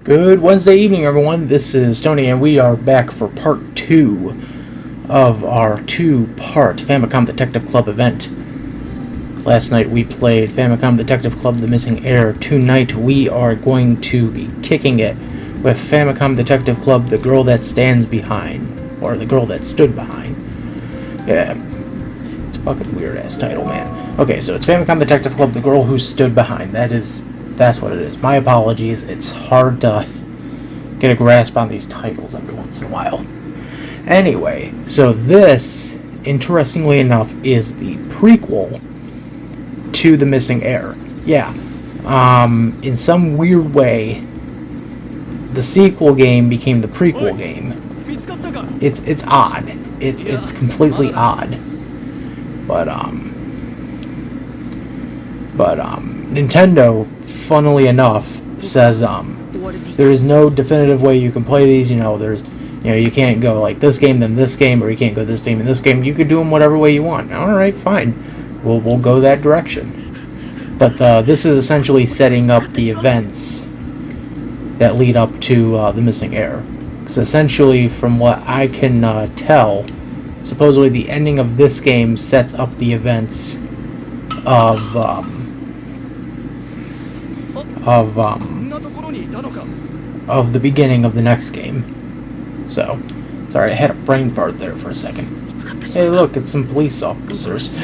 Good Wednesday evening, everyone. This is Tony, and we are back for part 2 of our 2-part Famicom Detective Club event. Last night we played Famicom Detective Club The Missing Heir. Tonight we are going to be kicking it with Famicom Detective Club The Girl That Stands Behind. Or The Girl That Stood Behind. Yeah. It's a fucking weird-ass title, man. Okay, so it's Famicom Detective Club The Girl Who Stood Behind. That's what it is. My apologies. It's hard to get a grasp on these titles every once in a while. Anyway, so this, interestingly enough, is the prequel to The Missing Heir. Yeah. In some weird way, the sequel game became the prequel game. It's odd. It's completely odd. But Nintendo, funnily enough, says there is no definitive way you can play these. You can't go like this game then this game, or you can't go this game and this game. You could do them whatever way you want. All right, fine. We'll go that direction. But this is essentially setting up the events that lead up to The Missing Heir. Because essentially, from what I can tell, supposedly the ending of this game sets up the events of the beginning of the next game. So, sorry, I had a brain fart there for a second. Hey, look, it's some police officers.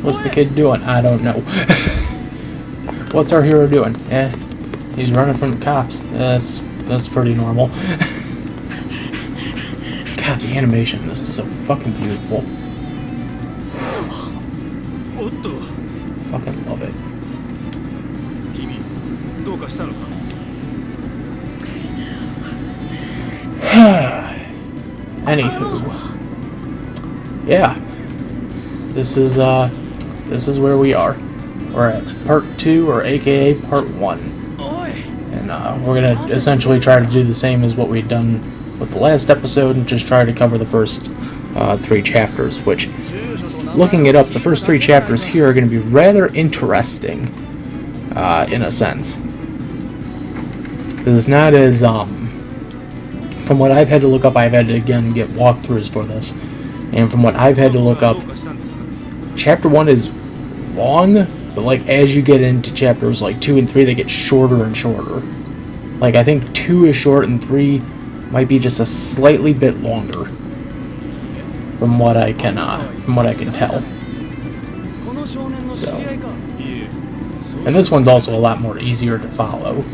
What's the kid doing? I don't know. What's our hero doing? He's running from the cops. That's pretty normal. God, the animation in this is so fucking beautiful. Fucking love it. Anywho, yeah, this is where we are. We're at part 2, or AKA part 1, and we're gonna essentially try to do the same as what we'd done with the last episode, and just try to cover the first 3 chapters. Which, looking it up, the first 3 chapters here are going to be rather interesting, in a sense. Because it's not as, from what I've had to look up, I've had to, again, get walkthroughs for this. And from what I've had to look up, Chapter 1 is long, but, like, as you get into chapters, like, 2 and 3, they get shorter and shorter. Like, I think 2 is short, and 3 might be just a slightly bit longer. From what I can tell. So, and this one's also a lot more easier to follow,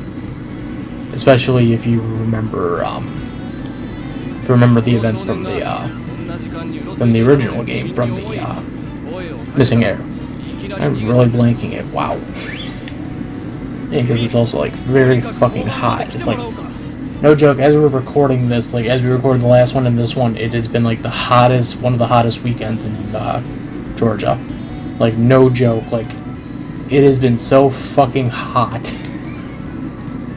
especially if you remember the events from the original game, from the Missing Heir. I'm really blanking it. Wow. Yeah, because it's also like very fucking hot. It's like, no joke, as we're recording this, like as we recorded the last one and this one, it has been like one of the hottest weekends in Georgia. Like, no joke, like, it has been so fucking hot.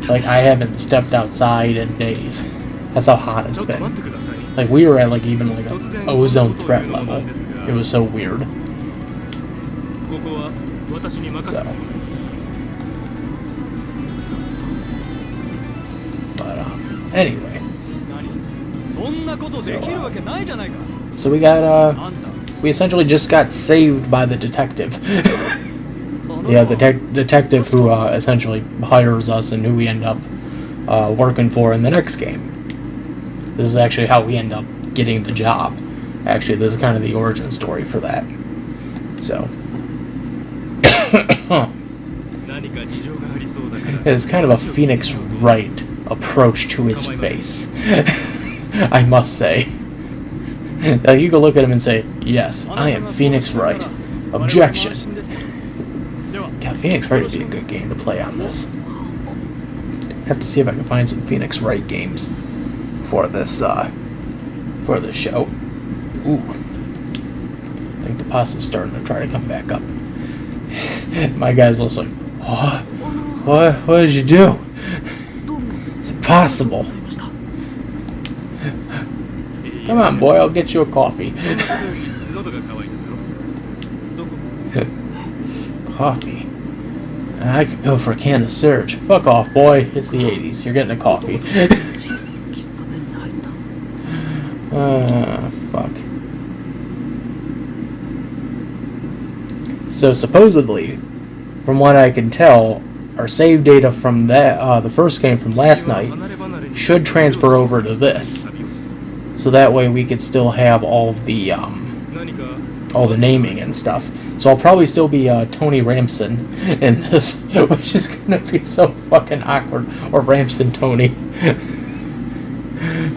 Like, I haven't stepped outside in days. That's how hot it's been. Like, we were at like even like an ozone threat level. It was so weird. So. Anyway, so we essentially just got saved by the detective. Yeah, the detective who essentially hires us and who we end up working for in the next game. This is actually how we end up getting the job. Actually, this is kind of the origin story for that. So, it's kind of a Phoenix Wright approach to his face. I must say. Like, you can look at him and say, yes, I am Phoenix Wright. Objection. God, Phoenix Wright would be a good game to play on this. Have to see if I can find some Phoenix Wright games for this show. Ooh. I think the pasta's starting to try to come back up. My guy's just like, what did you do? It's impossible. Come on, boy, I'll get you a coffee. Coffee. I could go for a can of Surge. Fuck off, boy. It's the 80s. You're getting a coffee. Fuck. So supposedly, from what I can tell, our save data from that the first game from last night should transfer over to this. So that way we could still have all the naming and stuff. So I'll probably still be Tony Ramson in this, which is gonna be so fucking awkward. Or Ramson Tony.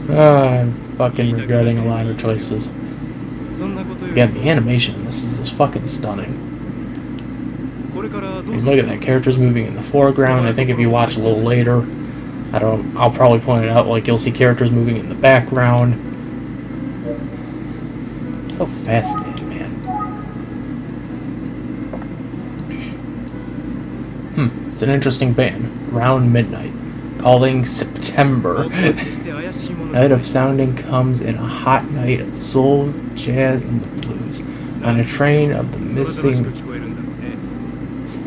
I'm fucking regretting a lot of choices. Again, the animation in this is just fucking stunning. And look at that, characters moving in the foreground. I think if you watch a little later, I'll probably point it out, like you'll see characters moving in the background. So fascinating, man. It's an interesting band. Round Midnight. Calling September. Night of Sounding comes in a hot night of soul, jazz, and the blues. On a train of the missing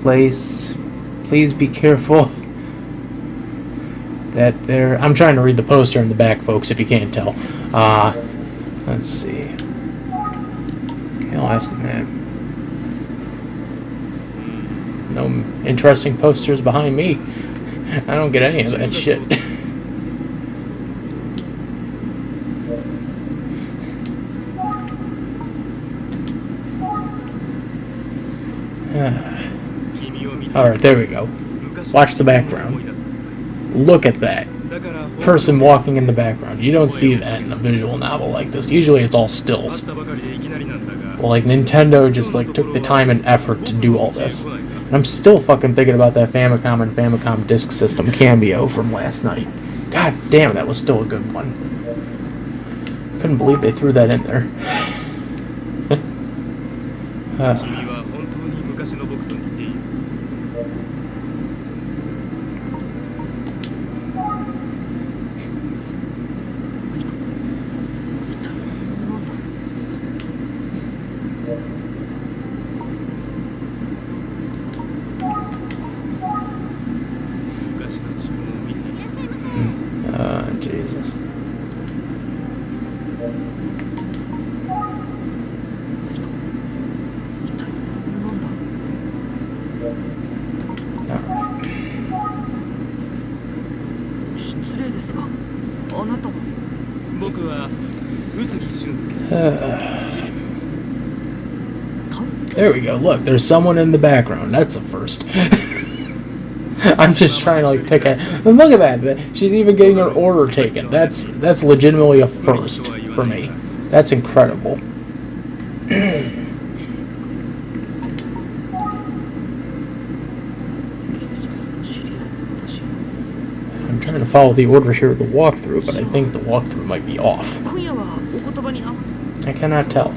place. Please be careful that there... I'm trying to read the poster in the back, folks, if you can't tell. Let's see. Okay, I'll ask him that. No interesting posters behind me. I don't get any of that shit. Alright, there we go. Watch the background. Look at that. Person walking in the background. You don't see that in a visual novel like this. Usually it's all stills. Well, like, Nintendo just, like, took the time and effort to do all this. And I'm still fucking thinking about that Famicom and Famicom Disk System cameo from last night. God damn, that was still a good one. Couldn't believe they threw that in there. Jesus. There we go. Look, there's someone in the background. That's a first. I'm just trying to like pick at. And look at that. She's even getting her order taken. That's legitimately a first for me. That's incredible. I'm trying to follow the order here of the walkthrough, but I think the walkthrough might be off. I cannot tell.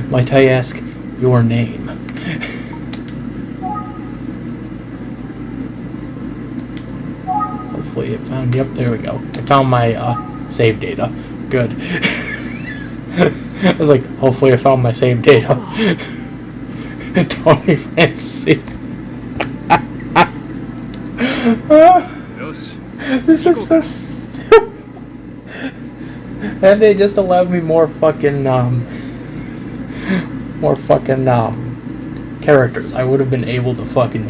Might I ask your name? Hopefully it found... Yep, there we go. I found my save data. Good. I was like, hopefully I found my save data. Tony Ramsey. This is so stupid. And they just allowed me more fucking characters. I would have been able to fucking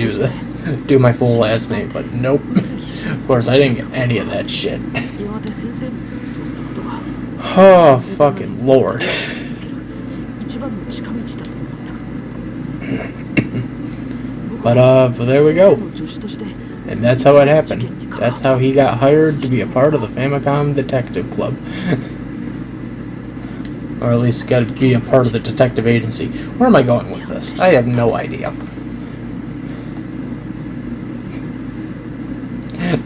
do my full last name, but nope. Of course, I didn't get any of that shit. Oh, fucking Lord. But there we go. And that's how it happened. That's how he got hired to be a part of the Famicom Detective Club. Or at least got to be a part of the detective agency. Where am I going with this? I have no idea.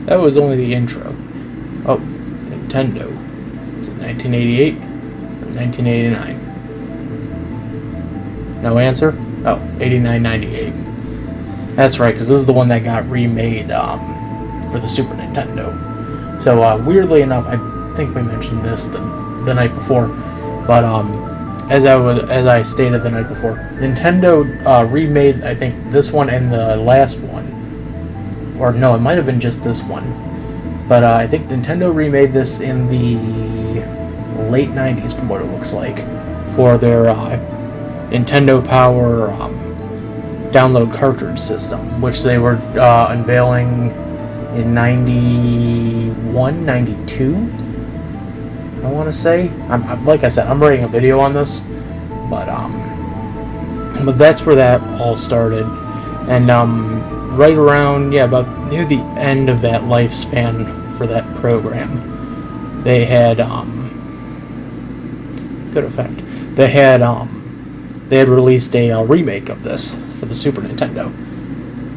That was only the intro. Oh, Nintendo. Is it 1988 or 1989? No answer? Oh, 89-98. That's right, because this is the one that got remade for the Super Nintendo. So, weirdly enough, I think we mentioned this the night before, but as I stated the night before, Nintendo remade, I think, this one and the last one, or no, it might have been just this one, but I think Nintendo remade this in the late 90s, from what it looks like, for their Nintendo Power download cartridge system, which they were unveiling in 91, 92, I want to say. Like I said, I'm writing a video on this, but that's where that all started, and right around, yeah, about near the end of that lifespan for that program, they had good effect. They had released a remake of this for the Super Nintendo.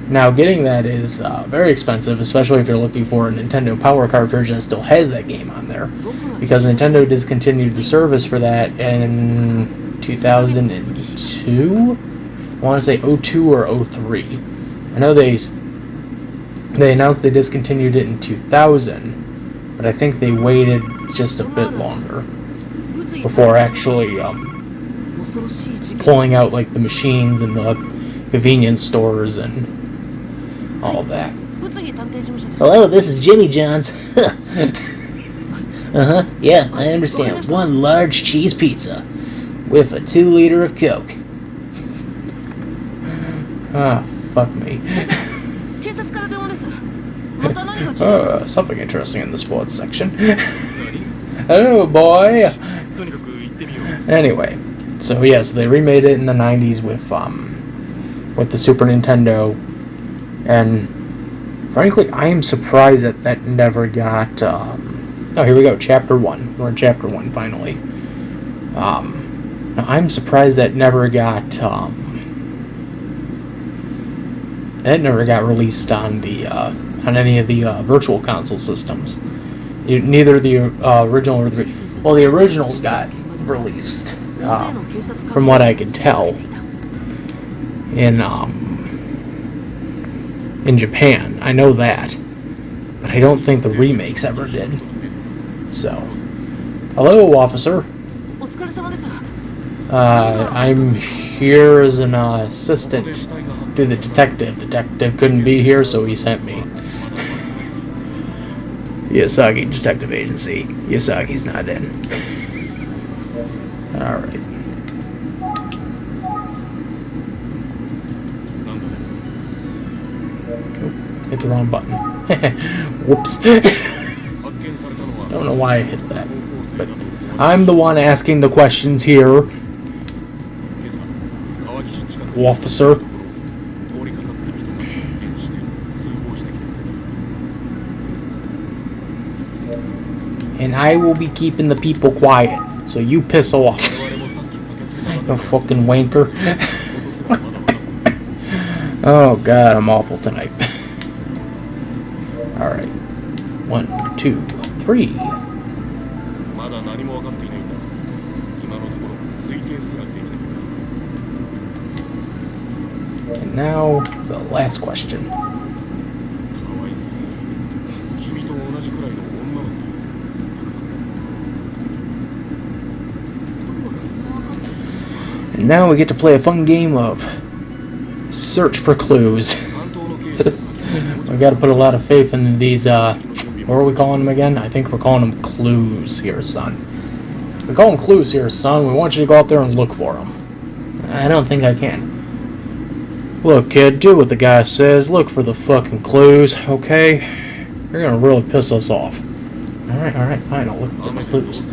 Now, getting that is very expensive, especially if you're looking for a Nintendo Power cartridge that still has that game on there, because Nintendo discontinued the service for that in 2002. I want to say 02 or 03. I know they announced they discontinued it in 2000, but I think they waited just a bit longer before actually pulling out like the machines and the convenience stores and all of that. Hello, this is Jimmy John's. Yeah, I understand. One large cheese pizza with a 2-liter of Coke. Ah, fuck me. Something interesting in the sports section. Hello, boy. Anyway, so yes, they remade it in the 90s with the Super Nintendo, and frankly, I am surprised that never got. Oh, here we go, Chapter 1. We're in Chapter 1 finally. Now I'm surprised that never got released on the on any of the virtual console systems. Neither the original or the originals got released, from what I could tell, in Japan. I know that, but I don't think the remakes ever did. So, hello, officer. I'm here as an assistant to the detective. The detective couldn't be here, so he sent me. Yasagi Detective Agency. Yasagi's not in. Alright. Oh, hit the wrong button. Whoops. Don't know why I hit that. But I'm the one asking the questions here. Officer. And I will be keeping the people quiet, so you piss off. You fucking wanker. Oh god, I'm awful tonight. Alright. 1, 2, 3. And now, the last question. And now we get to play a fun game of search for clues. We got to put a lot of faith in these, what are we calling them again? I think we're calling them clues here, son. We call them clues here, son. We want you to go out there and look for them. I don't think I can. Look, kid, do what the guy says. Look for the fucking clues, okay? You're gonna really piss us off. Alright, fine. I'll look for the clues.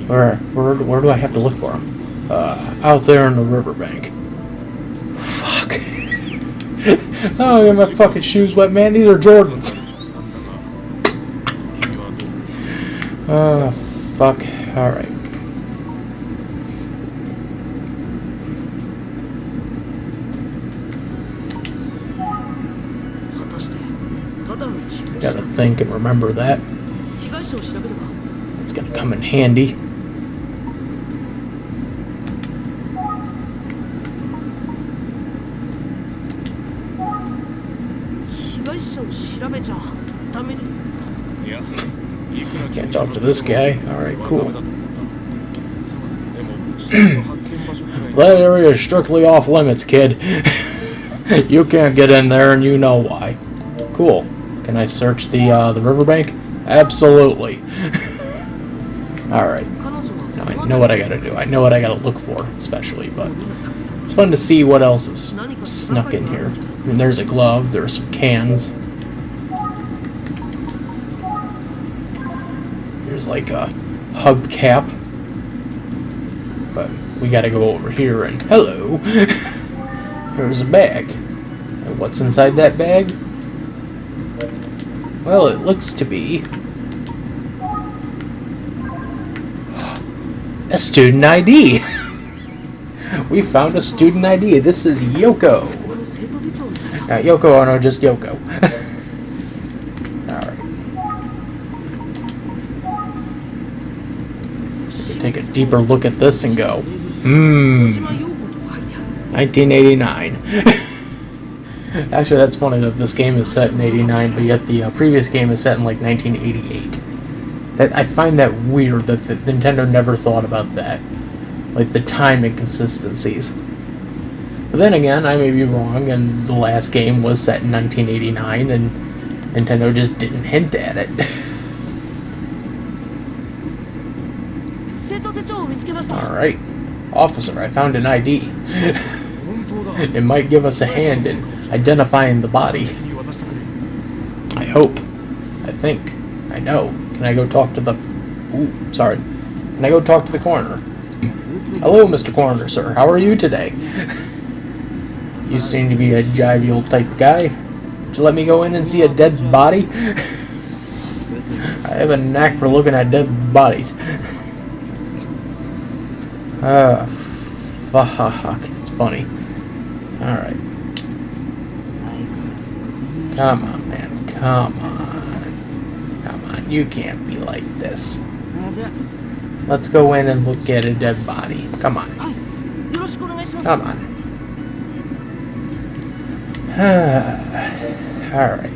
Where do I have to look for them? Out there in the riverbank. Fuck. Oh, I got my fucking shoes wet, man. These are Jordans. Oh, fuck. Alright. Gotta think and remember that. It's gonna come in handy. Can't talk to this guy. Alright, cool. That area is strictly off limits, kid. You can't get in there, and you know why. Cool. Can I search the riverbank? Absolutely. Alright. Now I know what I gotta do. I know what I gotta look for, especially, but it's fun to see what else is snuck in here. I mean, there's a glove, there's some cans. There's like a hubcap. But we gotta go over here and... Hello! There's a bag. And what's inside that bag? Well, it looks to be... a student ID! We found a student ID. This is Yoko. Not Yoko Ono, just Yoko. Alright. Take a deeper look at this and go, 1989. Actually, that's funny that this game is set in 89, but yet the previous game is set in like 1988. I find that weird that Nintendo never thought about that. Like the time inconsistencies. But then again, I may be wrong, and the last game was set in 1989, and Nintendo just didn't hint at it. Alright. Officer, I found an ID. It might give us a hand in identifying the body. I hope. I think. I know. Can I go talk to the... Ooh, sorry. Can I go talk to the coroner? Hello, Mr. Coroner, sir. How are you today? You seem to be a jovial type guy. Would you let me go in and see a dead body? I have a knack for looking at dead bodies. Fuck. It's funny. Alright. Come on, man. Come on. Come on. You can't be like this. Let's go in and look at a dead body. Come on. Come on. Alright.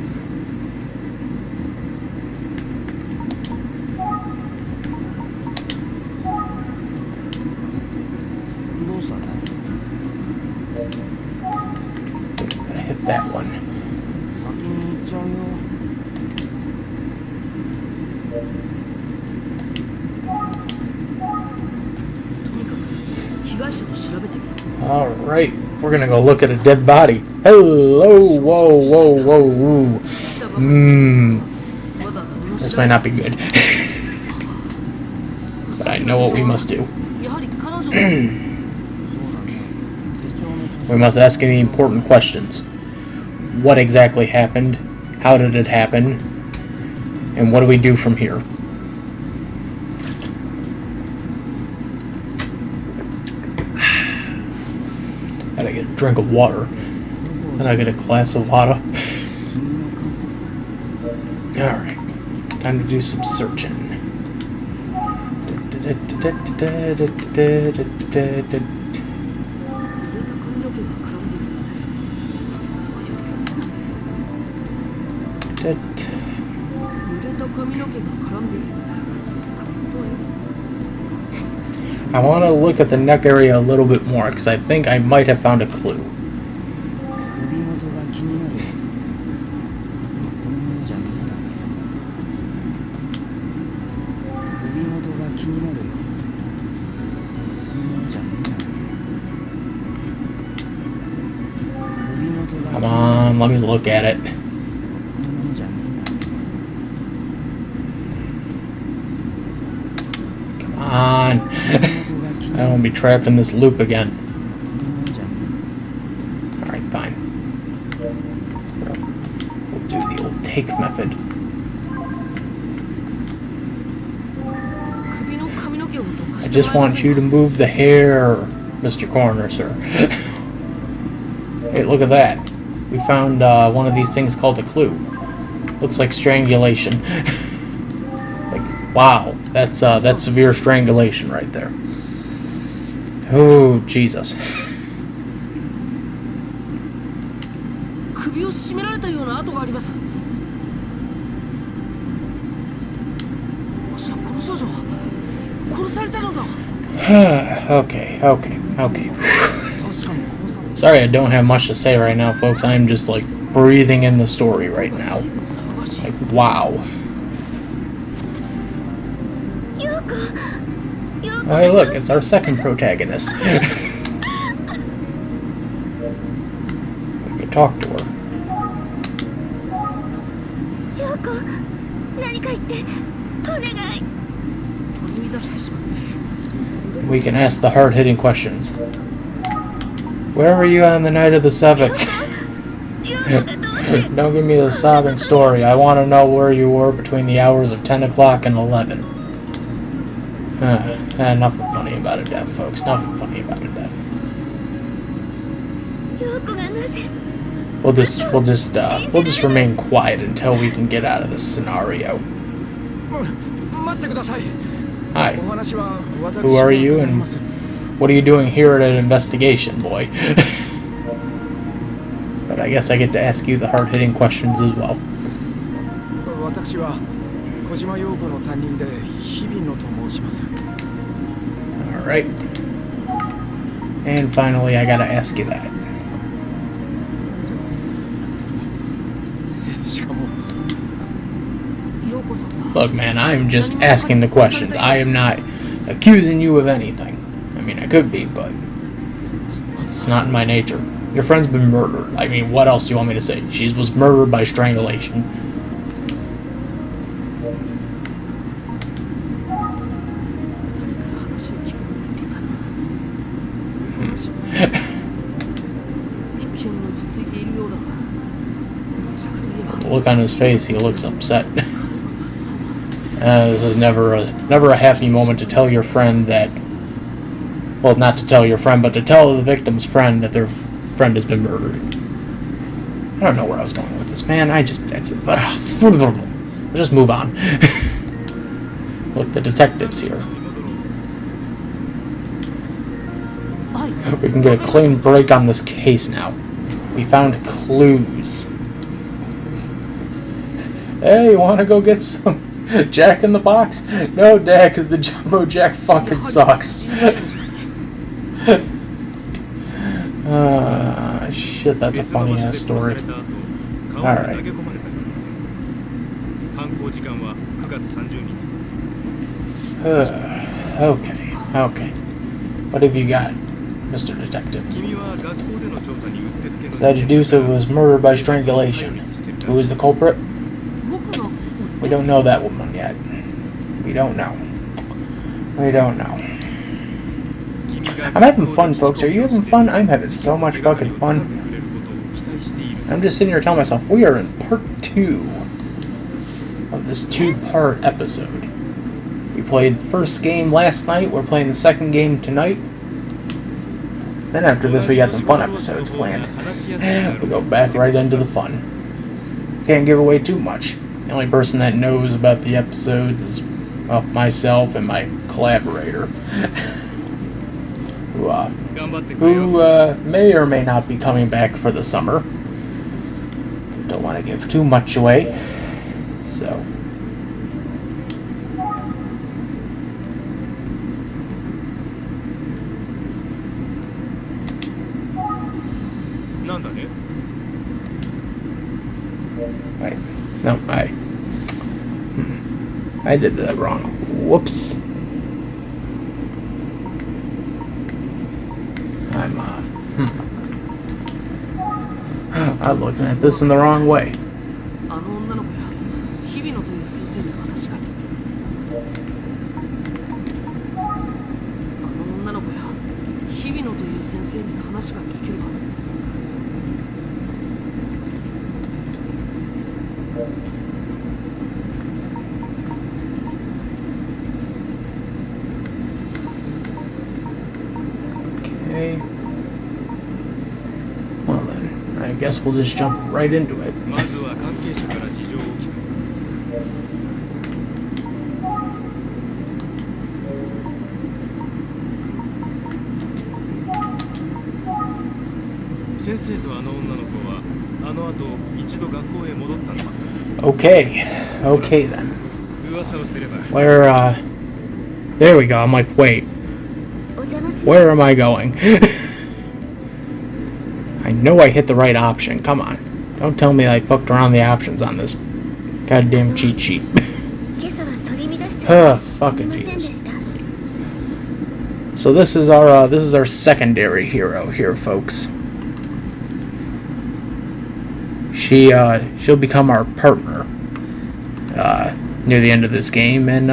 Gotta hit that one. Alright, we're gonna go look at a dead body. Hello, whoa. This might not be good. But I know what we must do. We must ask any important questions. What exactly happened? How did it happen? And what do we do from here? Gotta get a drink of water. Then I get a glass of water. Alright. Time to do some searching. I want to look at the neck area a little bit more because I think I might have found a clue. Come on, let me look at it. Come on. I don't want to be trapped in this loop again. Alright, fine. We'll do the old take method. I just want you to move the hair, Mr. Coroner, sir. Hey, look at that. We found one of these things called a clue. Looks like strangulation. Like, wow, that's severe strangulation right there. Oh, Jesus. Okay. Sorry I don't have much to say right now, folks. I'm just, like, breathing in the story right now. Like, wow. Oh, hey, look, it's our second protagonist. We can talk to her. We can ask the hard-hitting questions. Where were you on the night of the 7th? Don't give me the sobbing story. I want to know where you were between the hours of 10 o'clock and 11. Nothing funny about a death, folks. Nothing funny about a death. We'll just remain quiet until we can get out of this scenario. Hi. Who are you and what are you doing here at an investigation, boy? But I guess I get to ask you the hard-hitting questions as well. Alright. And finally, I gotta ask you that. Look, man, I'm just asking the questions. I am not accusing you of anything. I mean, I could be, but it's not in my nature. Your friend's been murdered. I mean, what else do you want me to say? She was murdered by strangulation. Look on his face, he looks upset. This is never a happy moment to tell your friend that, well, not to tell your friend, but to tell the victim's friend that their friend has been murdered. I don't know where I was going with this, man. I'll just move on. Look, the detective's here. We can get a clean break on this case now. We found clues. Hey, you want to go get some Jack in the Box? No, Dad, because the Jumbo Jack fucking sucks. Shit, that's a funny ass story. Alright. Okay. What have you got, Mr. Detective? As I deduce it was murder by strangulation. Who is the culprit? We don't know that woman yet. We don't know. I'm having fun, folks. Are you having fun? I'm having so much fucking fun. I'm just sitting here telling myself, we are in part 2 of this 2-part episode. We played the first game last night. We're playing the second game tonight. Then after this, we got some fun episodes planned. We'll go back right into the fun. Can't give away too much. The only person that knows about the episodes is, well, myself and my collaborator. who may or may not be coming back for the summer. Don't want to give too much away. So. Right. No, I did that wrong. Whoops. I'm looking at this in the wrong way. Okay. Well then, I guess we'll just jump right into it. Okay then. There we go. I'm like, wait, where am I going? I know I hit the right option. Come on. Don't tell me I fucked around the options on this goddamn cheat sheet. Fucking Jesus. So this is our secondary hero here, folks. She'll become our partner near the end of this game and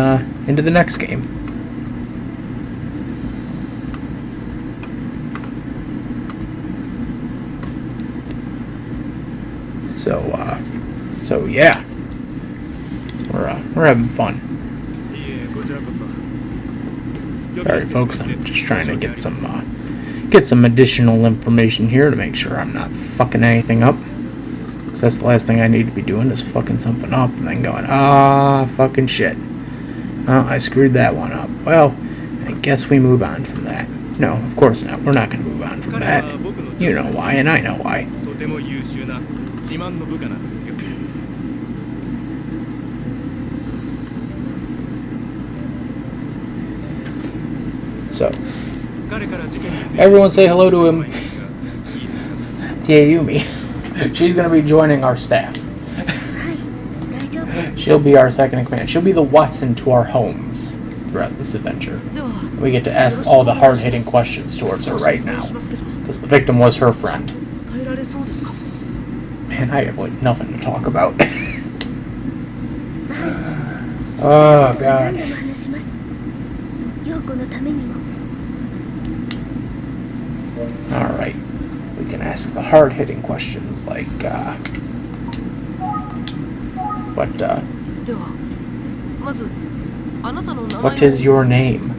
into the next game. So yeah, we're having fun. Sorry, folks, I'm just trying to get some additional information here to make sure I'm not fucking anything up. Because that's the last thing I need to be doing is fucking something up and then going, fucking shit. Oh, I screwed that one up. Well, I guess we move on from that. No, of course not. We're not going to move on from that. You know why, and I know why. So, everyone say hello to him. Yumi. She's going to be joining our staff. She'll be our second in command. She'll be the Watson to our homes throughout this adventure. We get to ask all the hard-hitting questions towards her right now. Because the victim was her friend. Man, I have like nothing to talk about. Oh, God. Alright. We can ask the hard-hitting questions like, what is your name?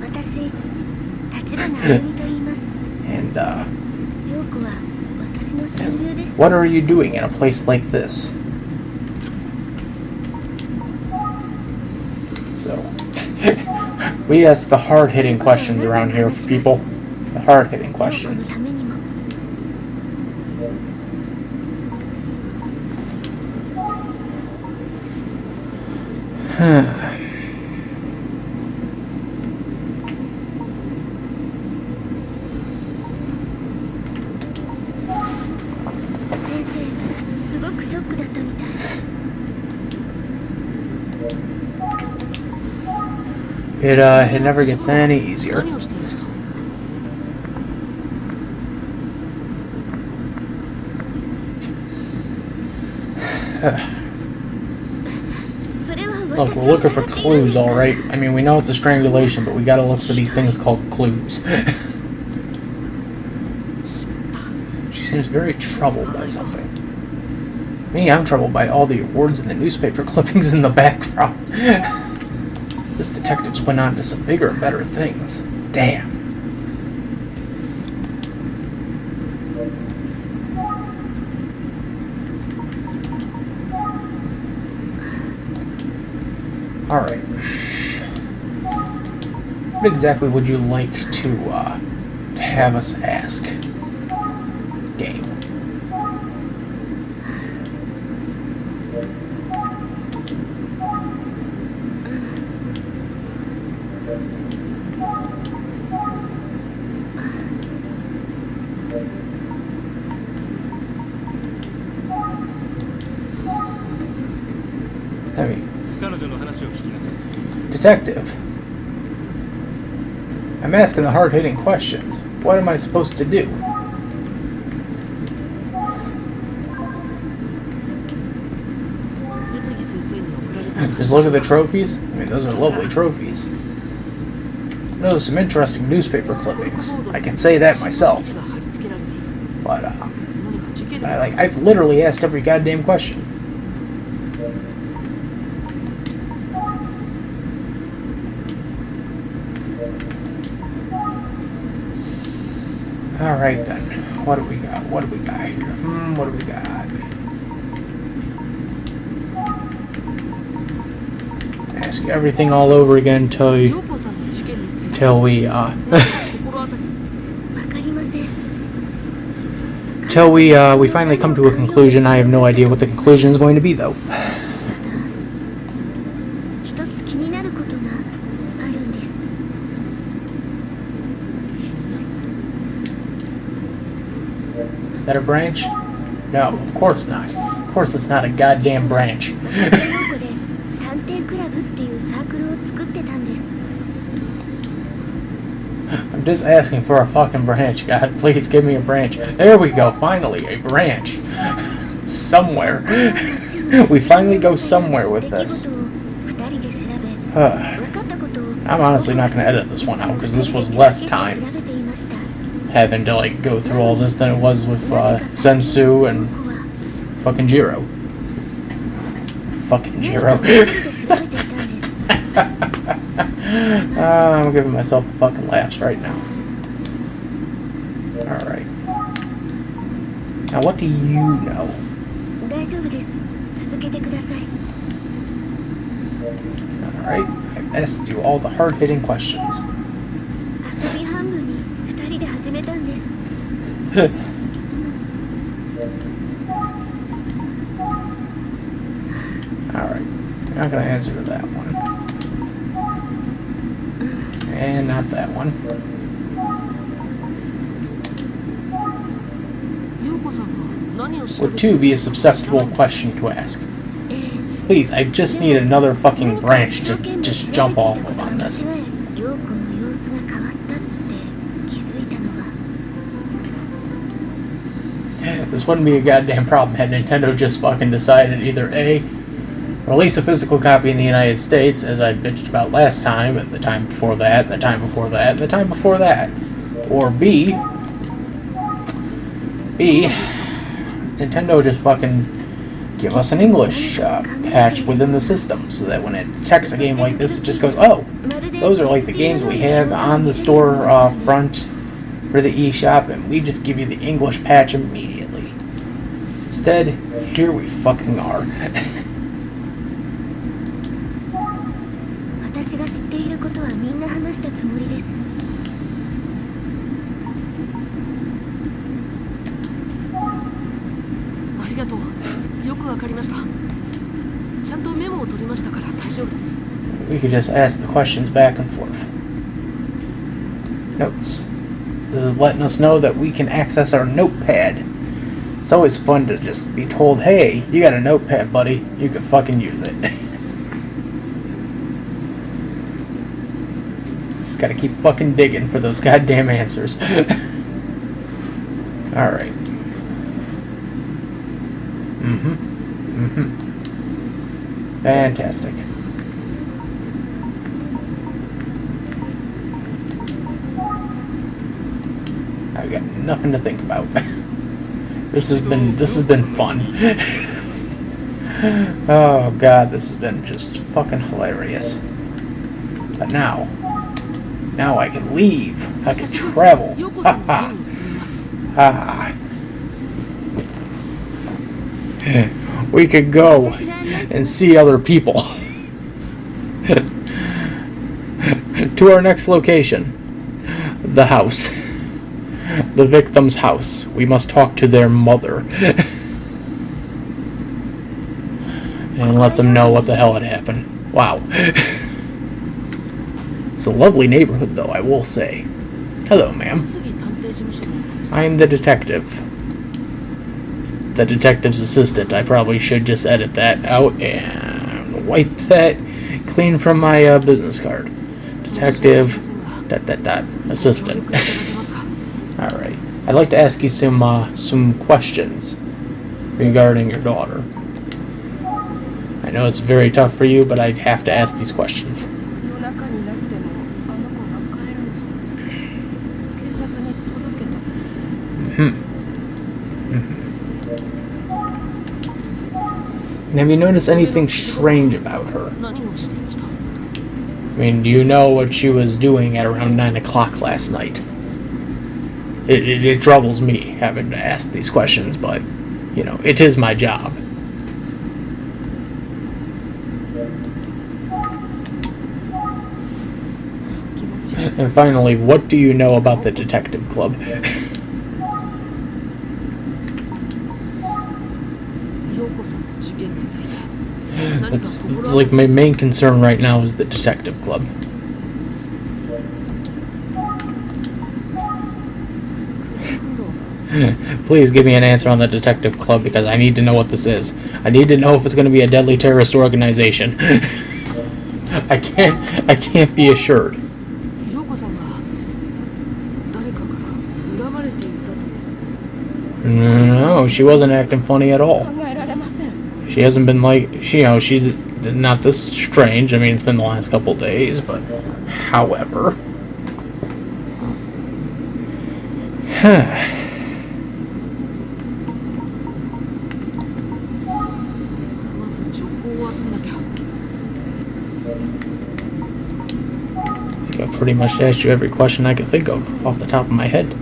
And, what are you doing in a place like this? So, we ask the hard-hitting questions around here for people. The hard-hitting questions. It never gets any easier. Look, we're looking for clues, alright? I mean, we know it's a strangulation, but we gotta look for these things called clues. She seems very troubled by something. Me, I'm troubled by all the awards and the newspaper clippings in the background. This detective's went on to some bigger and better things. Damn. Alright. What exactly would you like to have us ask? Game. I mean, Detective, I'm asking the hard-hitting questions. What am I supposed to do? Just look at the trophies. I mean, those are lovely trophies. Those are some interesting newspaper clippings. I can say that myself. But I've literally asked every goddamn question. Alright then, what do we got? What do we got here? What do we got? Ask everything all over again till we finally come to a conclusion. I have no idea what the conclusion is going to be, though. Is that a branch? No, of course not. Of course it's not a goddamn branch. I'm just asking for a fucking branch. God, please give me a branch. There we go, finally, a branch. Somewhere. We finally go somewhere with this. I'm honestly not going to edit this one out, because this was less time having to, like, go through all this than it was with Sensu and fucking Jiro. Fucking Jiro. I'm giving myself the fucking laughs right now. Alright. Now, what do you know? Alright, I've asked you all the hard-hitting questions. Alright, you're not going to answer to that one. And not that one. Would 2 be a susceptible question to ask? Please, I just need another fucking branch to just jump off of on this. This wouldn't be a goddamn problem had Nintendo just fucking decided either A, release a physical copy in the United States, as I bitched about last time, and the time before that, and the time before that, and the time before that. Or B, Nintendo just fucking give us an English patch within the system, so that when it detects a game like this, it just goes, oh, those are like the games we have on the store front for the eShop, and we just give you the English patch immediately. Instead, here we fucking are. We could just ask the questions back and forth. Notes. This is letting us know that we can access our notepad. It's always fun to just be told, hey, you got a notepad, buddy. You can fucking use it. Just gotta keep fucking digging for those goddamn answers. Alright. Fantastic. I've got nothing to think about. This has been fun. Oh god, this has been just fucking hilarious. But now I can leave. I can travel. Ha ha. Ha. We could go and see other people. To our next location. The house. The victim's house. We must talk to their mother. And let them know what the hell had happened. Wow. It's a lovely neighborhood, though, I will say. Hello, ma'am. I am the detective. The detective's assistant. I probably should just edit that out and wipe that clean from my business card. Detective... assistant. Alright. I'd like to ask you some questions regarding your daughter. I know it's very tough for you, but I'd have to ask these questions. And have you noticed anything strange about her? I mean, do you know what she was doing at around 9 o'clock last night? It troubles me having to ask these questions, but, you know, it is my job. And finally, what do you know about the Detective Club? It's like my main concern right now is the Detective Club. Please give me an answer on the Detective Club because I need to know what this is. I need to know if it's going to be a deadly terrorist organization. I can't be assured. No, she wasn't acting funny at all. She hasn't been like, she's not this strange. I mean, it's been the last couple days, but however. I pretty much asked you every question I could think of off the top of my head.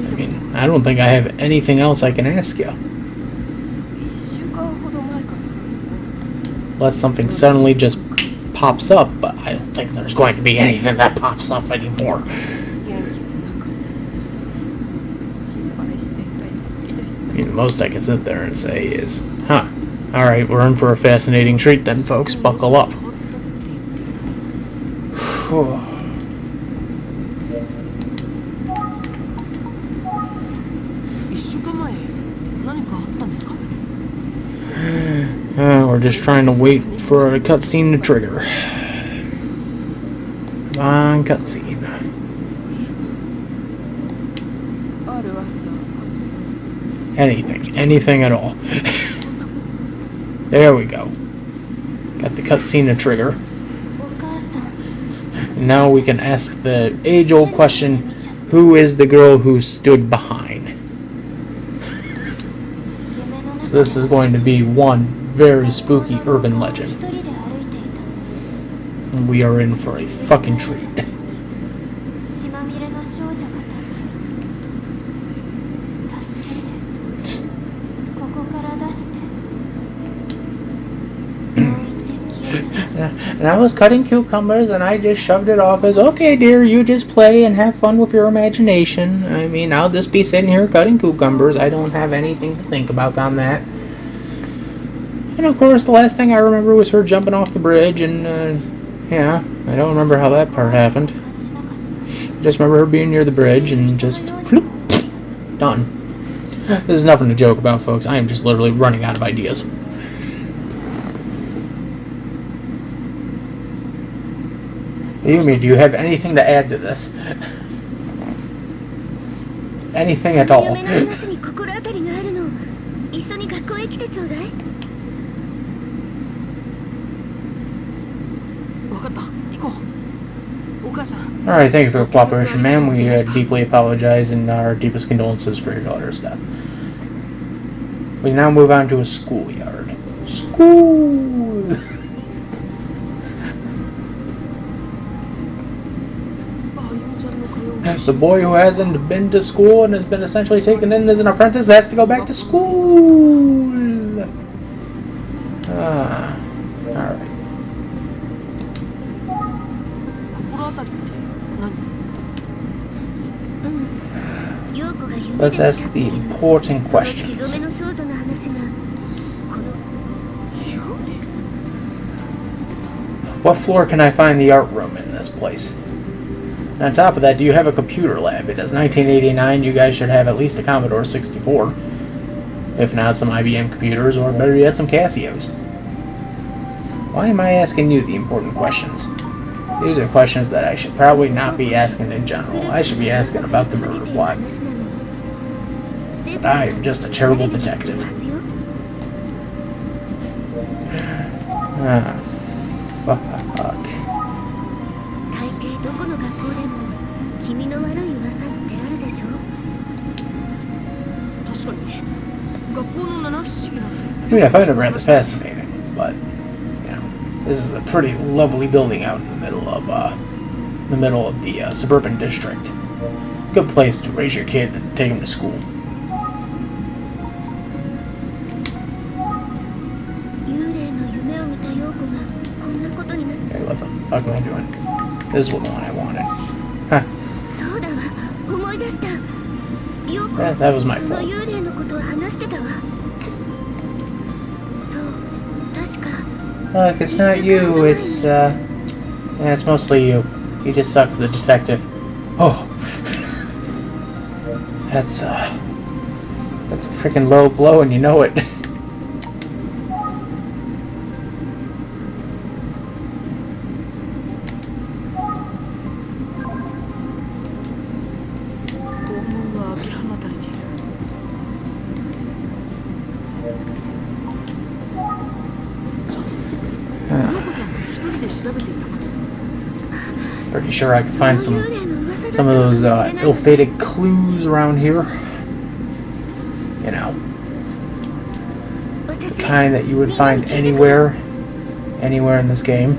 I mean, I don't think I have anything else I can ask you. Unless something suddenly just pops up, but I don't think there's going to be anything that pops up anymore. I mean, the most I can sit there and say is, huh, alright, we're in for a fascinating treat then, folks. Buckle up. We're just trying to wait for a cutscene to trigger. Come on, cutscene. Anything at all. There we go. Got the cutscene to trigger. And now we can ask the age-old question, who is the girl who stood behind? So this is going to be one very spooky urban legend. And we are in for a fucking treat. And I was cutting cucumbers and I just shoved it off as, okay dear, you just play and have fun with your imagination. I mean, I'll just be sitting here cutting cucumbers. I don't have anything to think about on that. And of course, the last thing I remember was her jumping off the bridge, and yeah, I don't remember how that part happened. I just remember her being near the bridge and just floop, done. This is nothing to joke about, folks. I am just literally running out of ideas. Yumi, do you have anything to add to this? Anything at all? Alright, thank you for your cooperation, ma'am. We deeply apologize and our deepest condolences for your daughter's death. We now move on to a schoolyard. School! The boy who hasn't been to school and has been essentially taken in as an apprentice has to go back to school! Alright. Let's ask the important questions. What floor can I find the art room in this place? And on top of that, do you have a computer lab? It is 1989, you guys should have at least a Commodore 64. If not, some IBM computers, or better yet, some Casios. Why am I asking you the important questions? These are questions that I should probably not be asking in general. I should be asking about the murder plot. But I am just a terrible detective. Fuck. I mean, I find it rather fascinating, but you know, this is a pretty lovely building out in the middle of the suburban district. Good place to raise your kids and take them to school. Hey, what the fuck am I doing? This is the one I wanted. Huh. That was my fault. Look, it's not you, yeah, it's mostly you. He just sucks, the detective. Oh. That's a freaking low blow and you know it. Pretty sure I can find some of those ill-fated clues around here. You know, the kind that you would find anywhere in this game.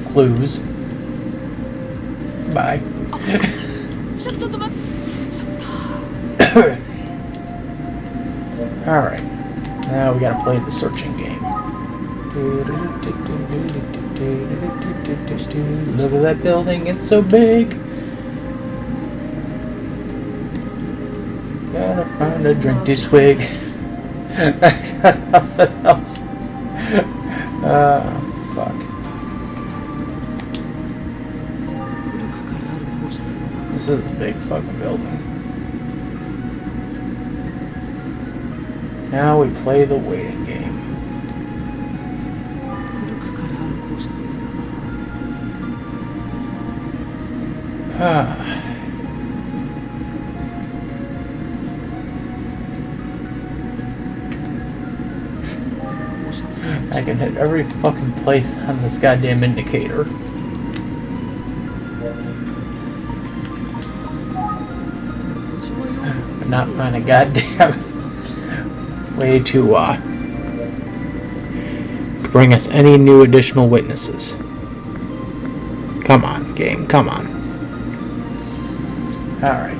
Clues. Bye. Alright. Now we gotta play the searching game. Look at that building, it's so big. Gotta find a drink to swig. I got nothing else. Fuck. This is a big fucking building. Now we play the waiting game. I can hit every fucking place on this goddamn indicator. But not find a goddamn way to bring us any new additional witnesses. Come on, game, come on. Alright.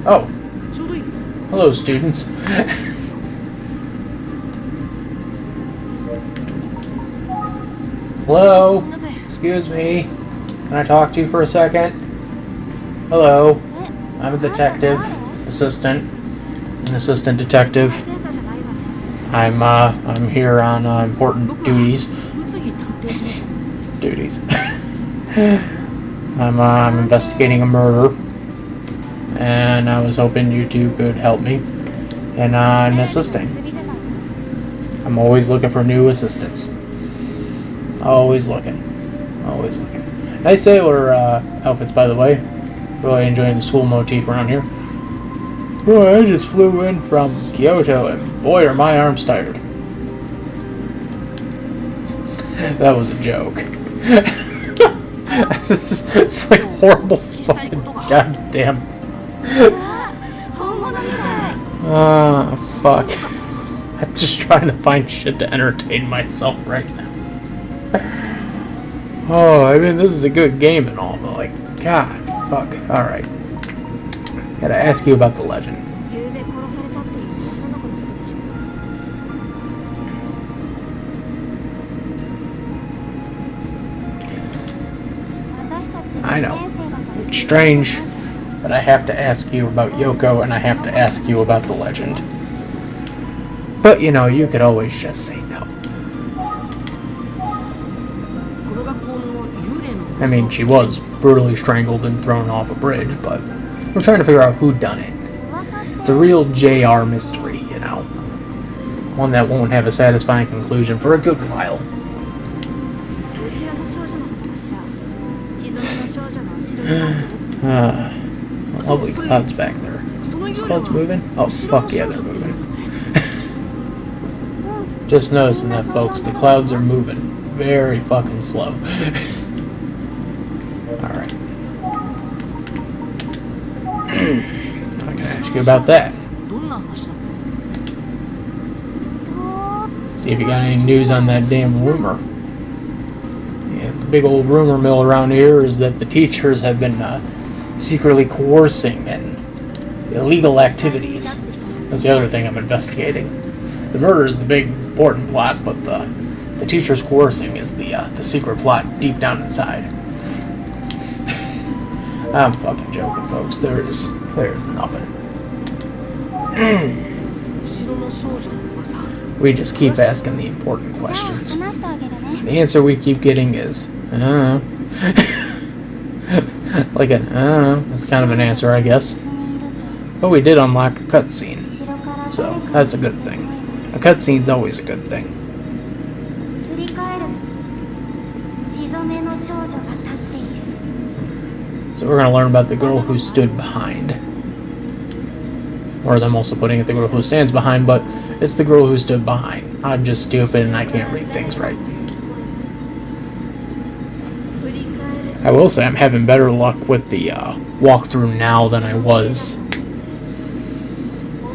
Oh. Hello, students. Hello? Excuse me. Can I talk to you for a second? Hello. I'm a detective. Assistant. An assistant detective. I'm here on important duties. I'm investigating a murder, and I was hoping you two could help me in assisting. I'm always looking for new assistants. Always looking. Nice sailor outfits, by the way. Really enjoying the school motif around here. Boy, I just flew in from Kyoto, and boy, are my arms tired. That was a joke. It's like horrible fucking goddamn. Fuck. I'm just trying to find shit to entertain myself right now. Oh, I mean, this is a good game and all, but like, God, fuck. Alright. Gotta ask you about the legend. I know. It's strange, but I have to ask you about Yoko, and I have to ask you about the legend. But, you know, you could always just say no. I mean, she was brutally strangled and thrown off a bridge, but we're trying to figure out who done it. It's a real JR mystery, you know. One that won't have a satisfying conclusion for a good while. Lovely clouds back there. These clouds moving? Oh, fuck yeah, they're moving. Just noticing that, folks. The clouds are moving. Very fucking slow. Alright. I can ask you about that. See if you got any news on that damn rumor. Yeah, the big old rumor mill around here is that the teachers have been secretly coercing and illegal activities. That's the other thing I'm investigating. The murder is the big important plot, but the teachers coercing is the secret plot deep down inside. I'm fucking joking, folks. There's nothing. We just keep asking the important questions. The answer we keep getting is, I don't know. Like an, I don't know. That's kind of an answer, I guess. But we did unlock a cutscene. So, that's a good thing. A cutscene's always a good thing. So we're going to learn about the girl who stood behind. Or as I'm also putting it, the girl who stands behind, but it's the girl who stood behind. I'm just stupid and I can't read things right. I will say I'm having better luck with the walkthrough now than I was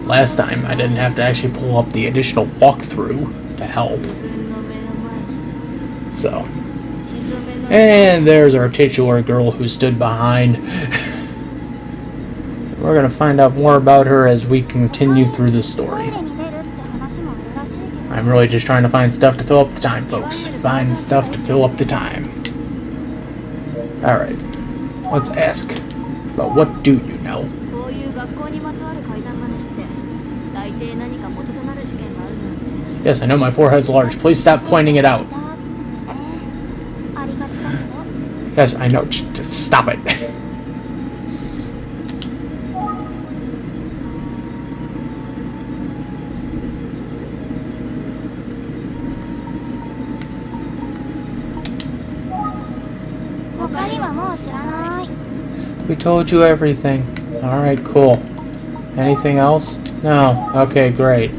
last time. I didn't have to actually pull up the additional walkthrough to help. So. And there's our titular girl who stood behind. We're going to find out more about her as we continue through the story. I'm really just trying to find stuff to fill up the time, folks. Find stuff to fill up the time. Alright. Let's ask. But what do you know? Yes, I know my forehead's large. Please stop pointing it out. Yes, I know. Just stop it. We told you everything. Alright, cool. Anything else? No. Okay, great.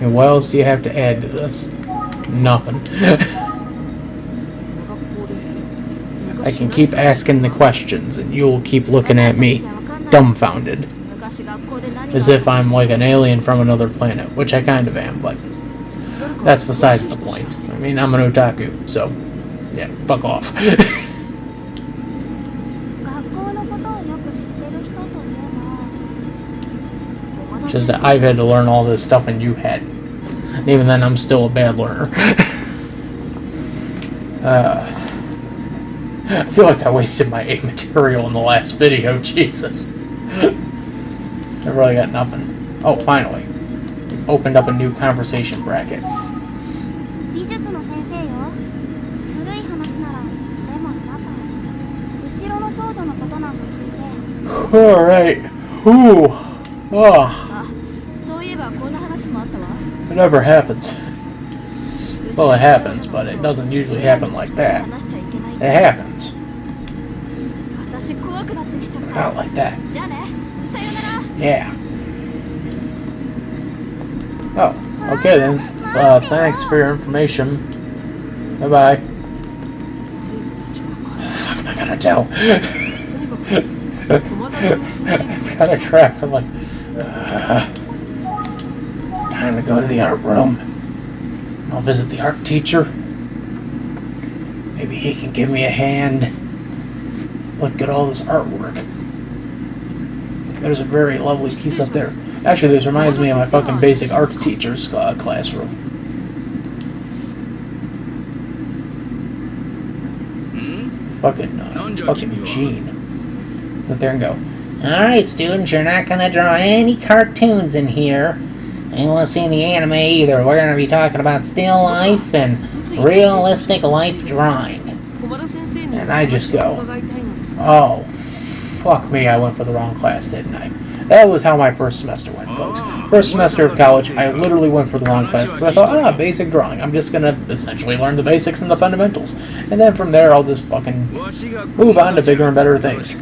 And what else do you have to add to this? Nothing. I can keep asking the questions and you'll keep looking at me dumbfounded. As if I'm like an alien from another planet, which I kind of am, but that's besides the point. I mean, I'm an otaku, so yeah, fuck off. Just that I've had to learn all this stuff and you hadn't. And even then, I'm still a bad learner. I feel like I wasted my A material in the last video, Jesus. I really got nothing. Oh, finally. Opened up a new conversation bracket. Alright. Whew. Oh. It never happens. Well, it happens, but it doesn't usually happen like that. It happens. Not like that. Yeah. Oh, okay then. Thanks for your information. Bye-bye. Fuck am I gonna tell? I'm kind of trapped. I'm like... time to go to the art room. I'll visit the art teacher. Maybe he can give me a hand. Look at all this artwork. There's a very lovely piece up there. Actually, this reminds me of my fucking basic art teacher's classroom. Fucking Gene. Sit there and go, alright students, you're not gonna draw any cartoons in here. I don't want to see any anime either. We're going to be talking about still life and realistic life drawing. And I just go, oh, fuck me, I went for the wrong class, didn't I? That was how my first semester went, folks. First semester of college, I literally went for the wrong class because I thought, basic drawing. I'm just going to essentially learn the basics and the fundamentals. And then from there, I'll just fucking move on to bigger and better things.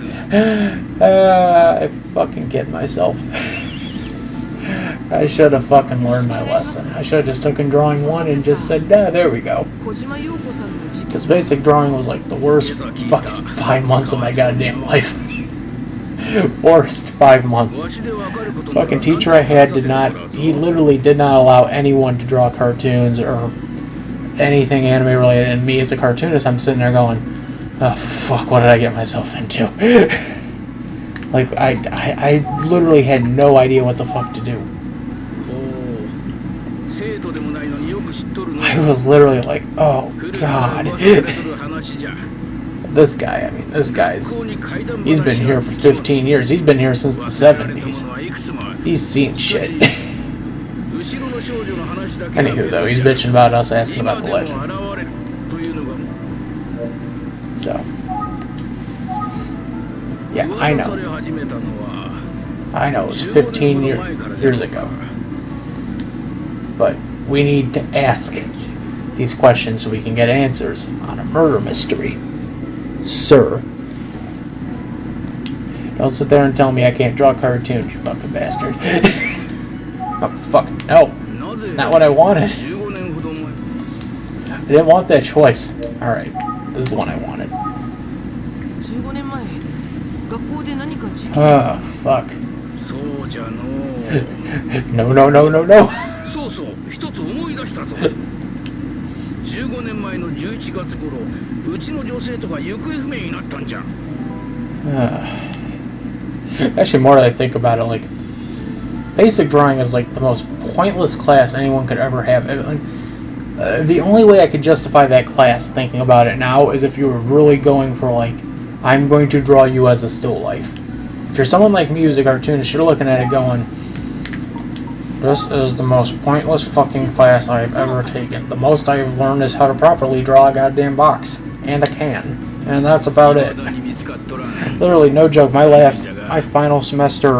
I fucking kid myself. I should have fucking learned my lesson. I should have just taken drawing 1 and just said, there we go. Because basic drawing was like the worst fucking 5 months of my goddamn life. Worst 5 months. Fucking teacher I had he literally did not allow anyone to draw cartoons or anything anime related. And me as a cartoonist, I'm sitting there going, oh fuck, what did I get myself into? Like, I literally had no idea what the fuck to do. I was literally like, oh god. This guy, I mean, he's been here for 15 years. He's been here since the 70s. He's seen shit. Anywho, though, he's bitching about us asking about the legend. So, yeah, I know. It was 15 years ago. But we need to ask these questions so we can get answers on a murder mystery. Sir. Don't sit there and tell me I can't draw cartoons, you fucking bastard. Oh, fucking no. It's not what I wanted. I didn't want that choice. Alright, this is the one I wanted. Oh, fuck. No. 15年前の11月頃、うちの女性とか行方不明になったんじゃ。Actually, more that I think about it, like, basic drawing is like the most pointless class anyone could ever have. The only way I could justify that class, thinking about it now, is if you were really going for, like, I'm going to draw you as a still life. If you're someone like me who's a cartoonist, you're looking at it going, this is the most pointless fucking class I've ever taken. The most I've learned is how to properly draw a goddamn box. And a can. And that's about it. Literally, no joke, my final semester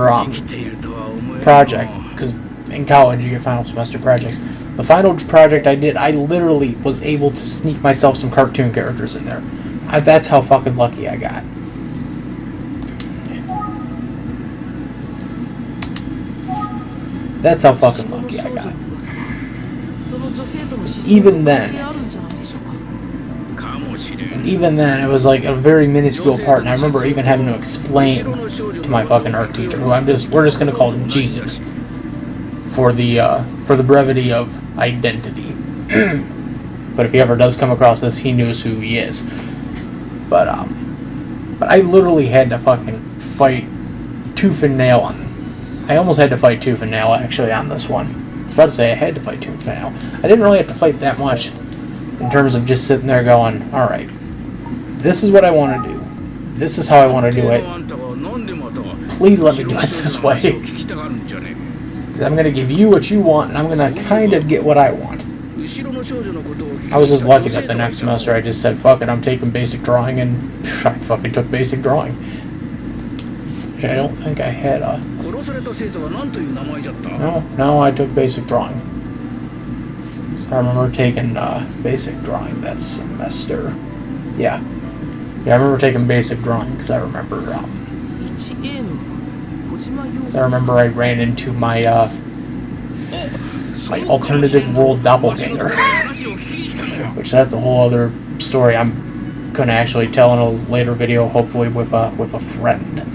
project, because in college you get final semester projects. The final project I did, I literally was able to sneak myself some cartoon characters in there. That's how fucking lucky I got. That's how fucking lucky I got. Even then, it was like a very minuscule part, and I remember even having to explain to my fucking art teacher, who we're just gonna call him Gene, for the brevity of identity. But if he ever does come across this, he knows who he is. But I literally had to fucking fight tooth and nail on. I almost had to fight tooth and nail actually on this one. I was about to say I had to fight tooth and nail. I didn't really have to fight that much in terms of just sitting there going, alright, this is what I want to do. This is how I want to do it. Please let me do it this way. Because I'm going to give you what you want, and I'm going to kind of get what I want. I was just lucky that the next semester I just said, fuck it, I'm taking basic drawing, and I fucking took basic drawing. Which I don't think I had a... No, I took basic drawing. So I remember taking basic drawing that semester. Yeah, I remember taking basic drawing because I remember... I ran into my my alternative world doppelganger. Which that's a whole other story I'm gonna actually tell in a later video, hopefully with a friend.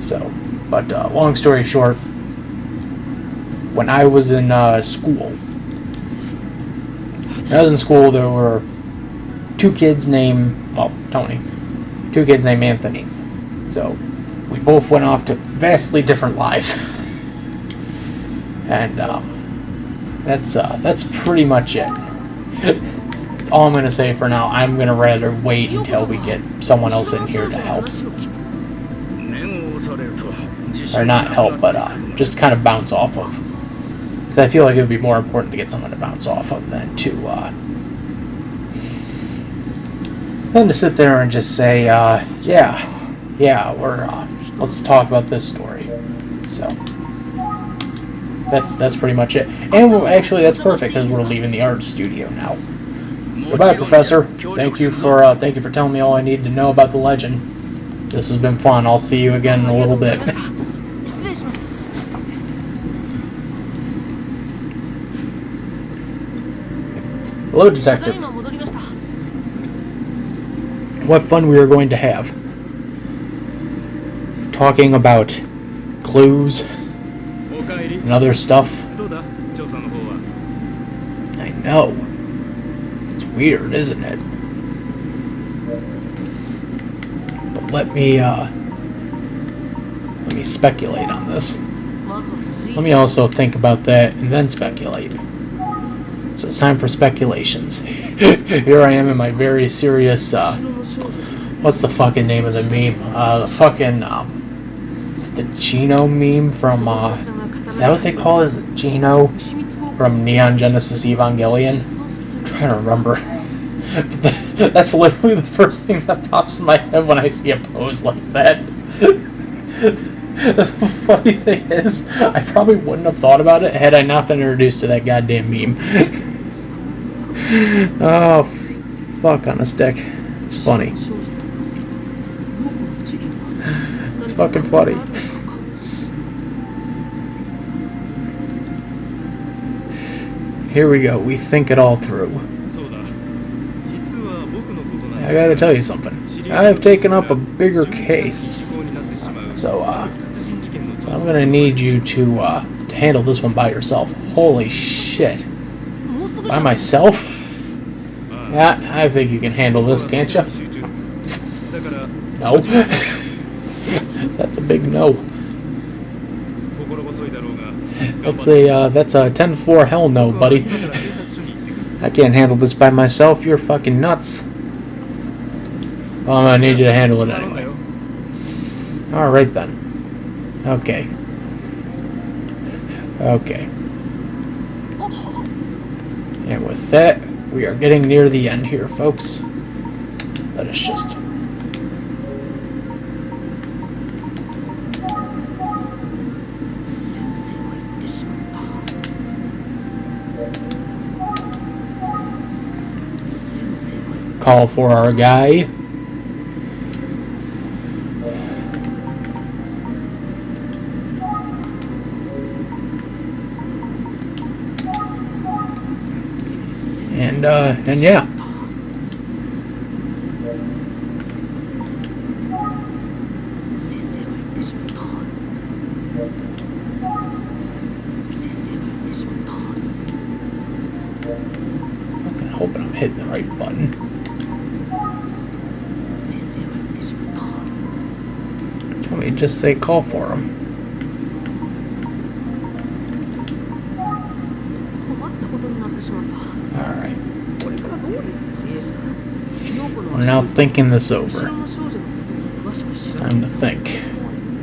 So, but long story short, when I was in school, there were two kids named Anthony. So we both went off to vastly different lives, and that's pretty much it. That's all I'm gonna say for now. I'm gonna rather wait until we get someone else in here to help. Or not help, but just kind of bounce off of. Because I feel like it would be more important to get someone to bounce off of than to sit there and just say, let's talk about this story. So that's pretty much it. And actually, that's perfect because we're leaving the art studio now. Goodbye, Professor. Thank you for telling me all I need to know about the legend. This has been fun. I'll see you again in a little bit. Hello, Detective. What fun we are going to have. Talking about clues and other stuff. I know. It's weird, isn't it? But let me speculate on this. Let me also think about that and then speculate. So it's time for speculations. Here I am in my very serious What's the fucking name of the meme? The fucking, is it the Geno meme from, is that what they call it? Is it Geno from Neon Genesis Evangelion? I'm trying to remember. That's literally the first thing that pops in my head when I see a pose like that. The funny thing is, I probably wouldn't have thought about it had I not been introduced to that goddamn meme. Oh, fuck on a stick. It's funny. It's fucking funny. Here we go. We think it all through. I gotta tell you something. I've taken up a bigger case. So, I'm gonna need you to handle this one by yourself. Holy shit. By myself? Yeah, I think you can handle this, can't you? No. That's a big no. That's a 10-4 hell no, buddy. I can't handle this by myself. You're fucking nuts. Well, I'm gonna need you to handle it anyway. Alright then. Okay. Okay. And with that, we are getting near the end here, folks. Let us just... call for our guy. And yeah. Fucking hoping I'm hitting the right button. Tell me, just say call for him. Alright. We're now thinking this over. It's time to think.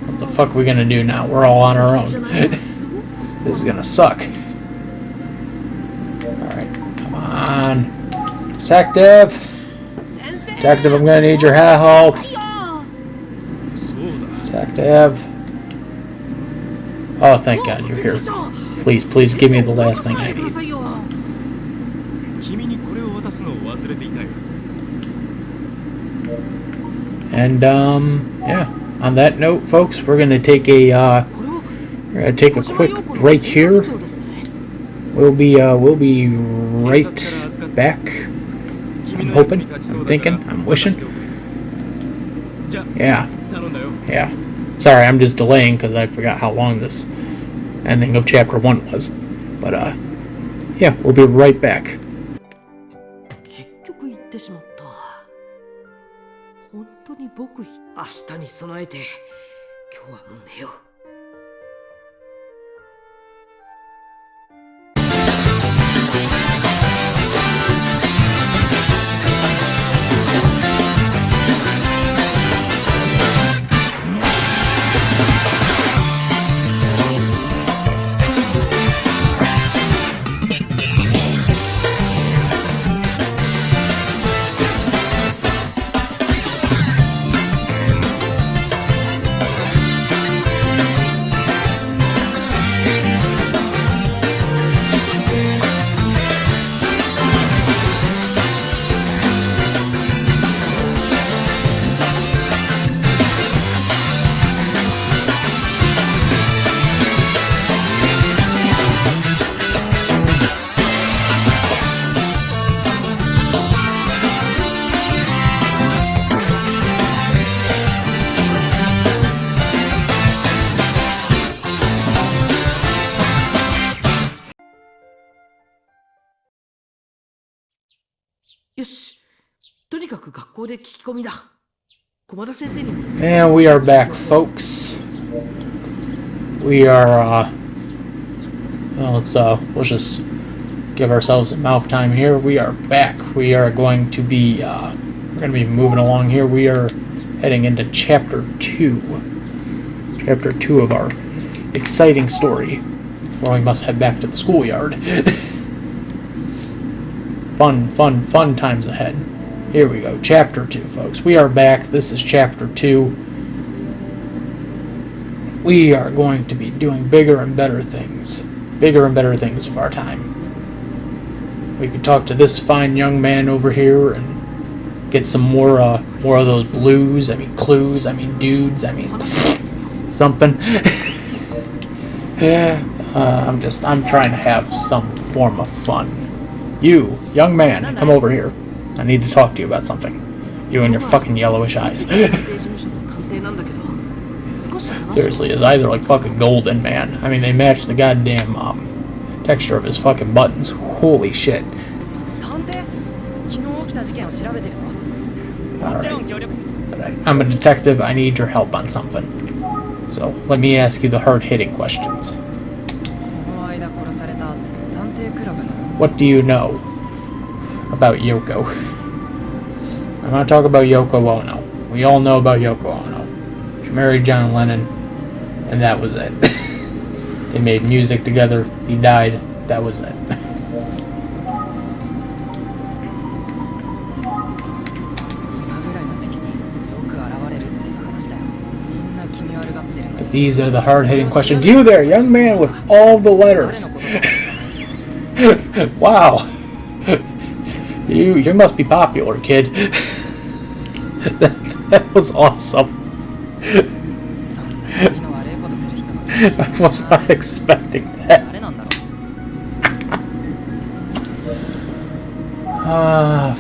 What the fuck are we gonna do now? We're all on our own. This is gonna suck. Alright, come on. Detective! Detective, I'm gonna need your help! Detective! Oh, thank God you're here. Please, please give me the last thing I need. And yeah. On that note, folks, we're gonna take a quick break here. We'll be right back. I'm hoping. I'm thinking. I'm wishing. Yeah. Yeah. Sorry, I'm just delaying because I forgot how long this ending of chapter 1 was. But yeah, we'll be right back. 本当に僕、明日に備えて今日はもう寝よう。よし、とにかく学校で聞き込みだ。駒田先生にも。And we are back, folks. We are well, let's just give ourselves some mouth time here. We are back. We are going to be We're going to be moving along here. We are heading into Chapter 2. Chapter 2 of our exciting story, where we must head back to the schoolyard. Fun times ahead. Here we go. Chapter 2, folks. We are back. This is Chapter 2. We are going to be doing bigger and better things. Bigger and better things of our time. We could talk to this fine young man over here and get some more of those blues. I mean clues. I mean dudes. I mean something. Yeah. I'm trying to have some form of fun. You, young man, come over here. I need to talk to you about something. You and your fucking yellowish eyes. Seriously, his eyes are like fucking golden, man. I mean, they match the goddamn texture of his fucking buttons. Holy shit. Alright. I'm a detective. I need your help on something. So, let me ask you the hard-hitting questions. What do you know about Yoko? I'm not talking about Yoko Ono. We all know about Yoko Ono. She married John Lennon, and that was it. They made music together. He died. That was it. But these are the hard-hitting questions. You there, young man with all the letters. Wow. You must be popular, kid. That was awesome. I was not expecting that. Ah,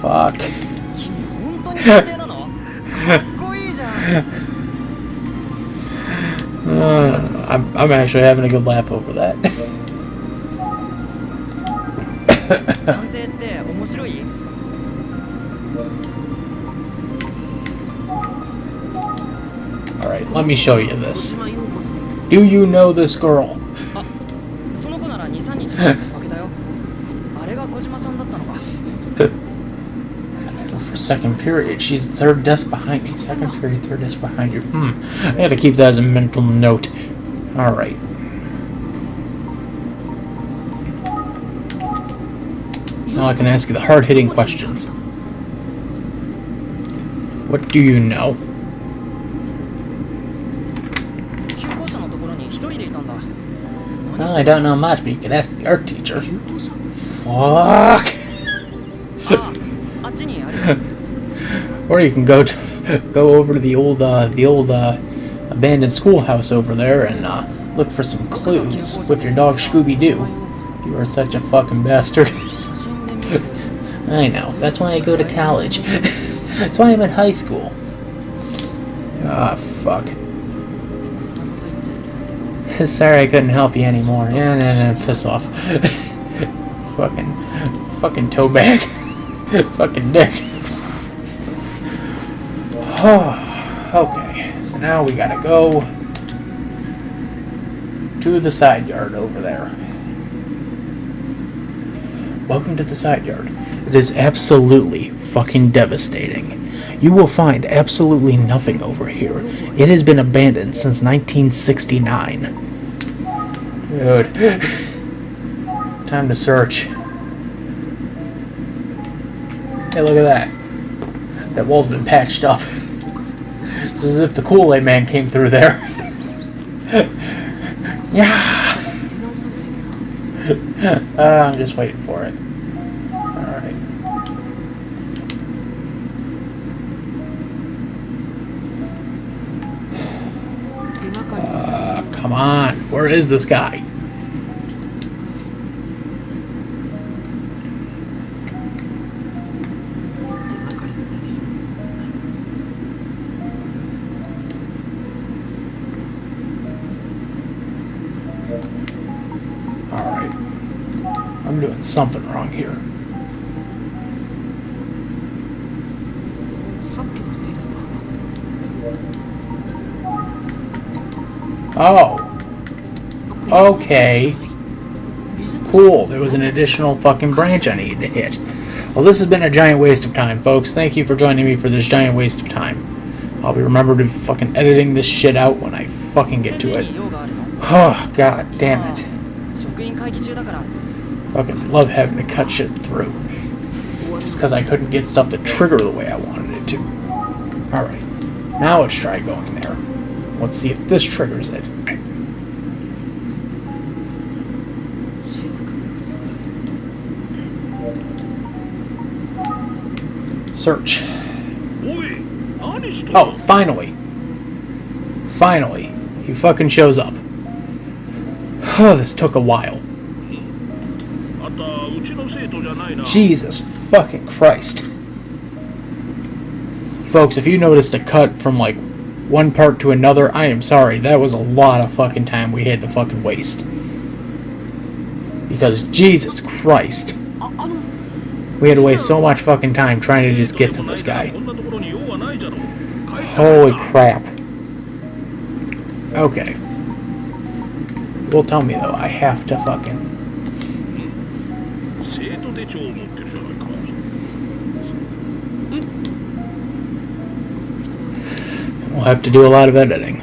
fuck. I'm actually having a good laugh over that. Alright, let me show you this. Do you know this girl? For second period, she's third desk behind me. Second period, third desk behind you. I had to keep that as a mental note. Alright. Now I can ask you the hard-hitting questions. What do you know? Well, I don't know much, but you can ask the art teacher. Fuck! Or you can go over to the old abandoned schoolhouse over there and look for some clues with your dog Scooby-Doo. You are such a fucking bastard. I know. That's why I go to college. That's why I'm in high school. Ah, fuck. Sorry I couldn't help you anymore. Yeah, piss off. Fucking toe bag. Fucking dick. Okay, so now we gotta go to the side yard over there. Welcome to the side yard. It is absolutely fucking devastating. You will find absolutely nothing over here. It has been abandoned since 1969. Dude. Time to search. Hey, look at that. That wall's been patched up. It's as if the Kool-Aid Man came through there. Yeah. I'm just waiting for it. Alright. Come on. Where is this guy? Alright. I'm doing something wrong here. Oh. Okay. Cool. There was an additional fucking branch I needed to hit. Well, this has been a giant waste of time, folks. Thank you for joining me for this giant waste of time. I'll be remembered to be fucking editing this shit out when I fucking get to it. Oh, god damn it. Fucking love having to cut shit through. Just because I couldn't get stuff to trigger the way I wanted it to. Alright. Now let's try going there. Let's see if this triggers it. Search. Oh, finally. Finally. He fucking shows up. Oh, this took a while. Jesus fucking Christ. Folks, if you noticed a cut from like one part to another, I am sorry. That was a lot of fucking time we had to fucking waste. Because Jesus Christ. We had to waste so much fucking time trying to just get to this guy. Holy crap. Okay. Will tell me though, I have to fucking... We'll have to do a lot of editing.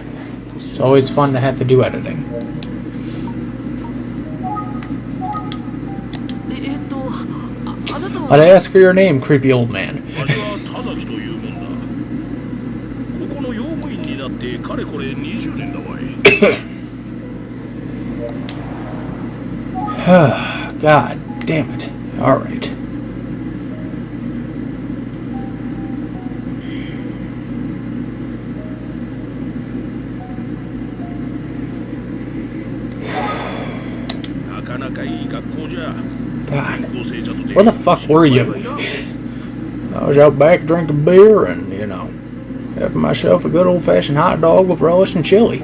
It's always fun to have to do editing. I'd ask for your name, creepy old man. God damn it. Alright. God. Where the fuck were you? I was out back drinking beer and, you know, having myself a good old-fashioned hot dog with relish and chili.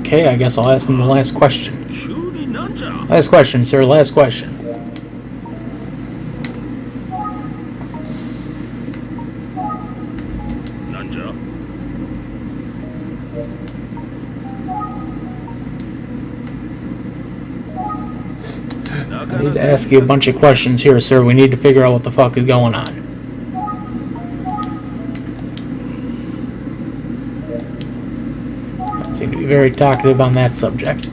Okay, I guess I'll ask him the last question. Last question, sir. Last question. I need to ask you a bunch of questions here, sir. We need to figure out what the fuck is going on. I seem to be very talkative on that subject.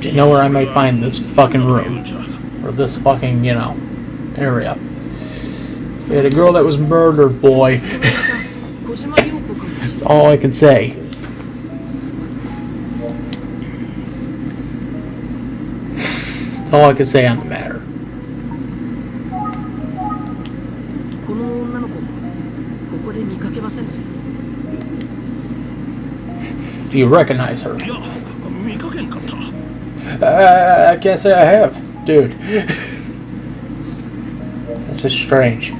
Do you know where I might find this fucking room? Or this fucking, you know, area? We had a girl that was murdered, boy. That's all I can say. That's all I can say on the matter. Do you recognize her? I can't say I have, dude. That's just strange.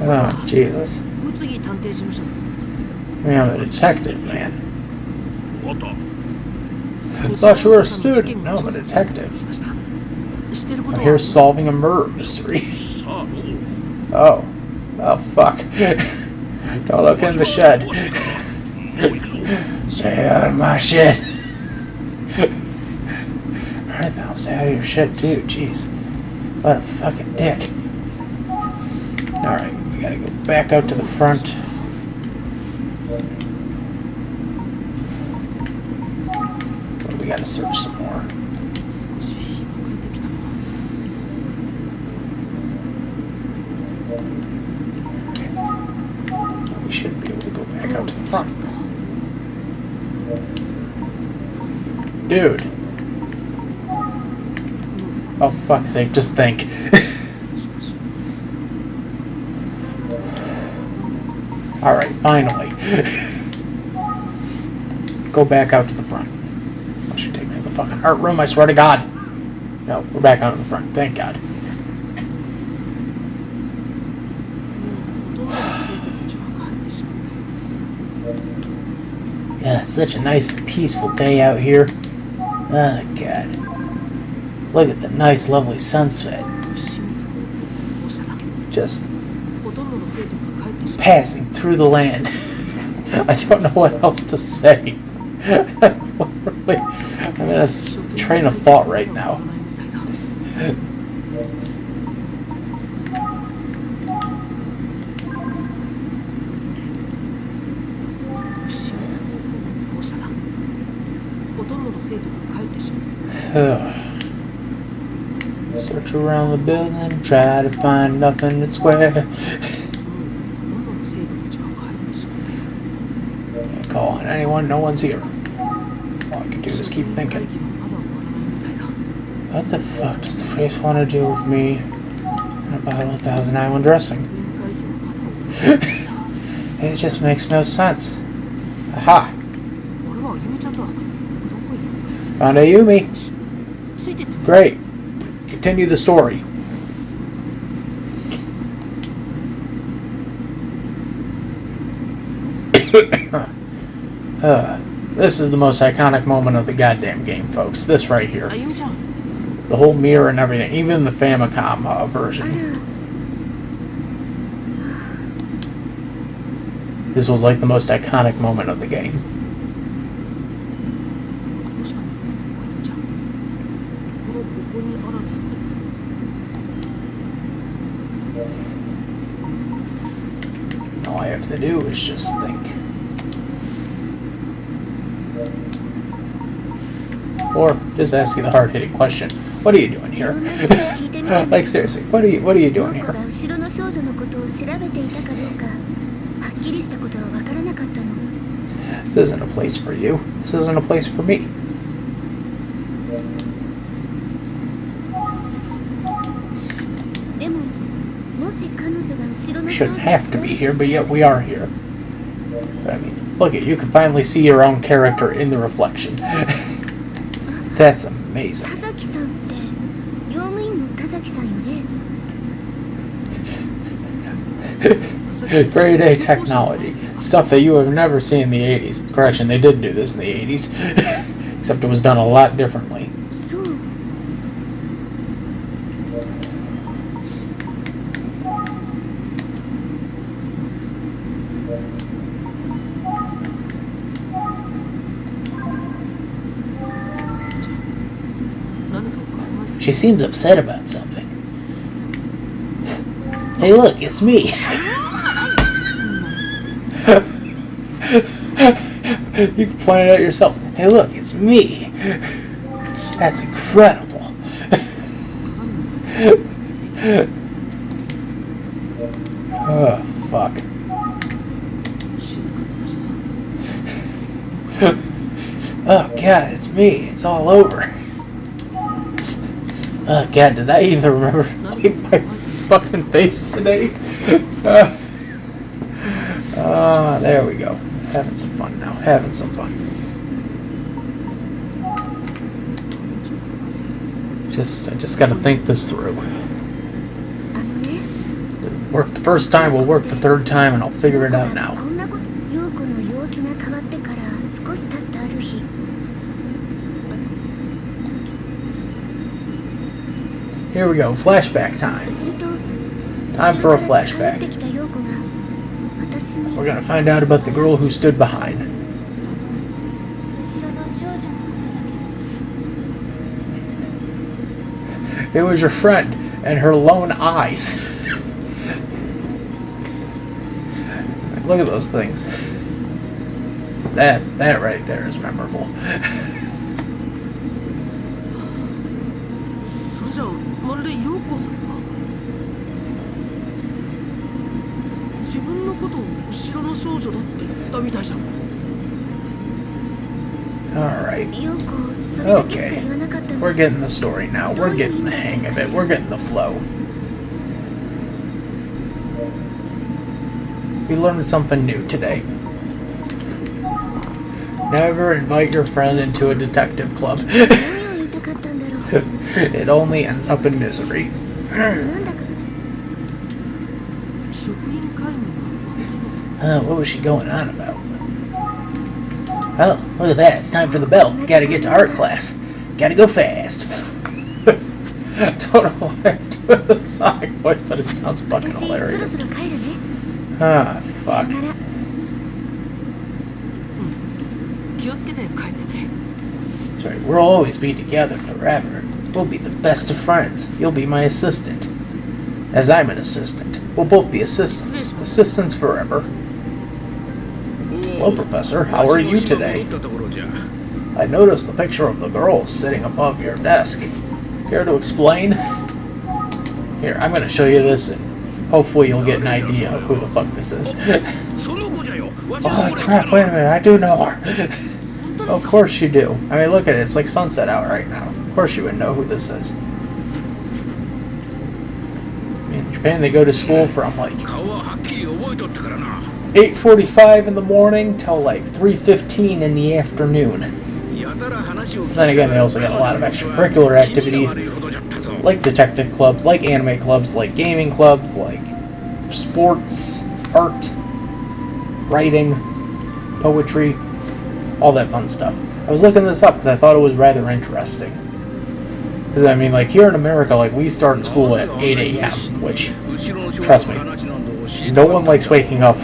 Oh, Jesus. Man, I'm a detective, man. I thought you were a student. No, I'm a detective. I'm here solving a murder mystery. Oh. Oh, fuck. Don't look in the shed. Stay out of my shed. Alright, then I'll stay out of your shed too. Jeez. What a fucking dick. Alright, we gotta go back out to the front. But we gotta search some more. We should be able to go back out to the front. Dude. Oh, fuck's sake, just think. Alright, finally. Go back out to the front. I should take me to the fucking art room, I swear to God. No, we're back out in the front. Thank God. もうほとんどの生徒たちは帰ってしまったよ。 Yeah, it's such a nice and peaceful day out here. Oh, God. Look at the nice, lovely sunset. 牛光高校校舎だ。 Just ほとんどの生徒が帰ってしまった。 passing through the land. I don't know what else to say. Really, I'm in a train of thought right now. 牛光高校の校舎だ。ほとんどの生徒が帰ってしまった。 Search around the building, try to find nothing that's square. ほとんどの生徒たちは帰ってしまったよ。 Can't call on anyone, no one's here. All I can do is keep 会 thinking. 議はまだ終わらないみたいだ。 What the fuck does the priest want to do with me and a bottle of Thousand Island dressing? 学園会議はまだ終わらないみたいだ。 It just makes no sense. Aha! 俺はゆみちゃんだ。どこ行く？ Found a Yumi. ついてってね。 Great. Continue the story. This is the most iconic moment of the goddamn game, folks. This right here. あゆみちゃん。 The whole mirror and everything. Even the Famicom version. This was like the most iconic moment of the game. どうしたの？あゆみちゃん。ここにあらずって。 All I have to do is just think. Or just ask you the hard-hitting question. What are you doing here? Like seriously, what are you doing here? 後ろの少女のことを調べていたかどうかはっきりしたことは分からなかったの。 This isn't a place for you. This isn't a place for me. でももし彼女が後ろの We 少女 shouldn't を have to be here, but yet we are here. I mean, look at you can finally see your own character in the reflection. That's amazing. 田崎さんって用務員の田崎さんよね。 Grade A technology. Stuff that you have never seen in the 80s. Correction, they did do this in the 80s. Except it was done a lot differently. そう 何かを考えて。 She seems upset about something. Hey, look, it's me. You can point it out yourself. Hey, look, it's me. That's incredible. Oh, fuck. 静かな話だ。 Oh, God, it's me. It's all over. Oh, God, did I even remember my fucking face today? There we go. Having some fun now. Having some fun. I just gotta think this through. あのね Work the first time, will work the third time, and I'll figure it out now. こんなこと陽子の様子が変わってから少し経ったある日 Here we go. Flashback time. すると Time for a 後ろから近寄っ flashback. てきた陽子が私に We're gonna find out about the girl who stood behind. 後ろの少女のことだ It was your friend and her lone eyes. Look at those things. That right there is memorable. それじゃあまるで陽子さんが自分のことを後ろの少女だって言ったみたいじゃん。 Alright. けど陽子それだけしか言わなかったの We're getting the story now. We're getting the hang of it. We're getting the flow. We learned something new today. Never invite your friend into a detective club. 何を言いたかったんだろう It only ends up in misery. なんだか 職員会議が終わったのだ。 What was she going on about? Oh, look at that. It's time for the bell. Gotta get to art class. Gotta go fast. I don't know why I'm doing the Sonic voice, but it sounds fucking 私そろ hilarious. そろ帰るね Ah, さよ fuck. なら気をつけて帰ってね。 Sorry, we'll always be together forever. We'll be the best of friends. You'll be my assistant. As I'm an assistant. We'll both be assistants. Assistants forever. Hello, Professor. How are you today? I noticed the picture of the girl sitting above your desk. Care to explain? Here, I'm gonna show you this and hopefully you'll get an idea of who the fuck this is. Holy crap, wait a minute, I do know her. Of course you do. I mean, look at it, it's like sunset out right now. Of course you would know who this is. In Japan, they go to school from like 8:45 in the morning till like 3:15 in the afternoon. Then again, they also got a lot of extracurricular activities, like detective clubs, like anime clubs, like gaming clubs, like sports, art, writing, poetry, all that fun stuff. I was looking this up because I thought it was rather interesting. Because, I mean, like, here in America, like, we start school at 8 a.m., which, trust me, no one likes waking up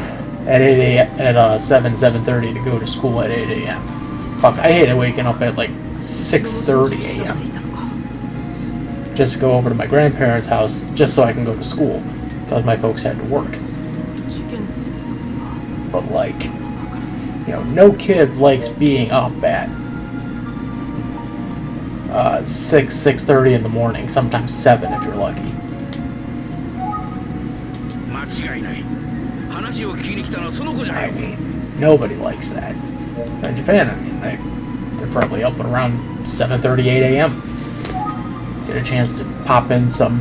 at 7:30 to go to school at 8 a.m. Fuck, I hated waking up at, like, 6:30 a.m. just to go over to my grandparents' house just so I can go to school, because my folks had to work. 事件のさんは But, like, you know, no kid likes being up at 6:30 in the morning, sometimes 7 if you're lucky. I mean, nobody likes that. In Japan, I mean, they're probably up at around 7:30, 8 a.m. Get a chance to pop in some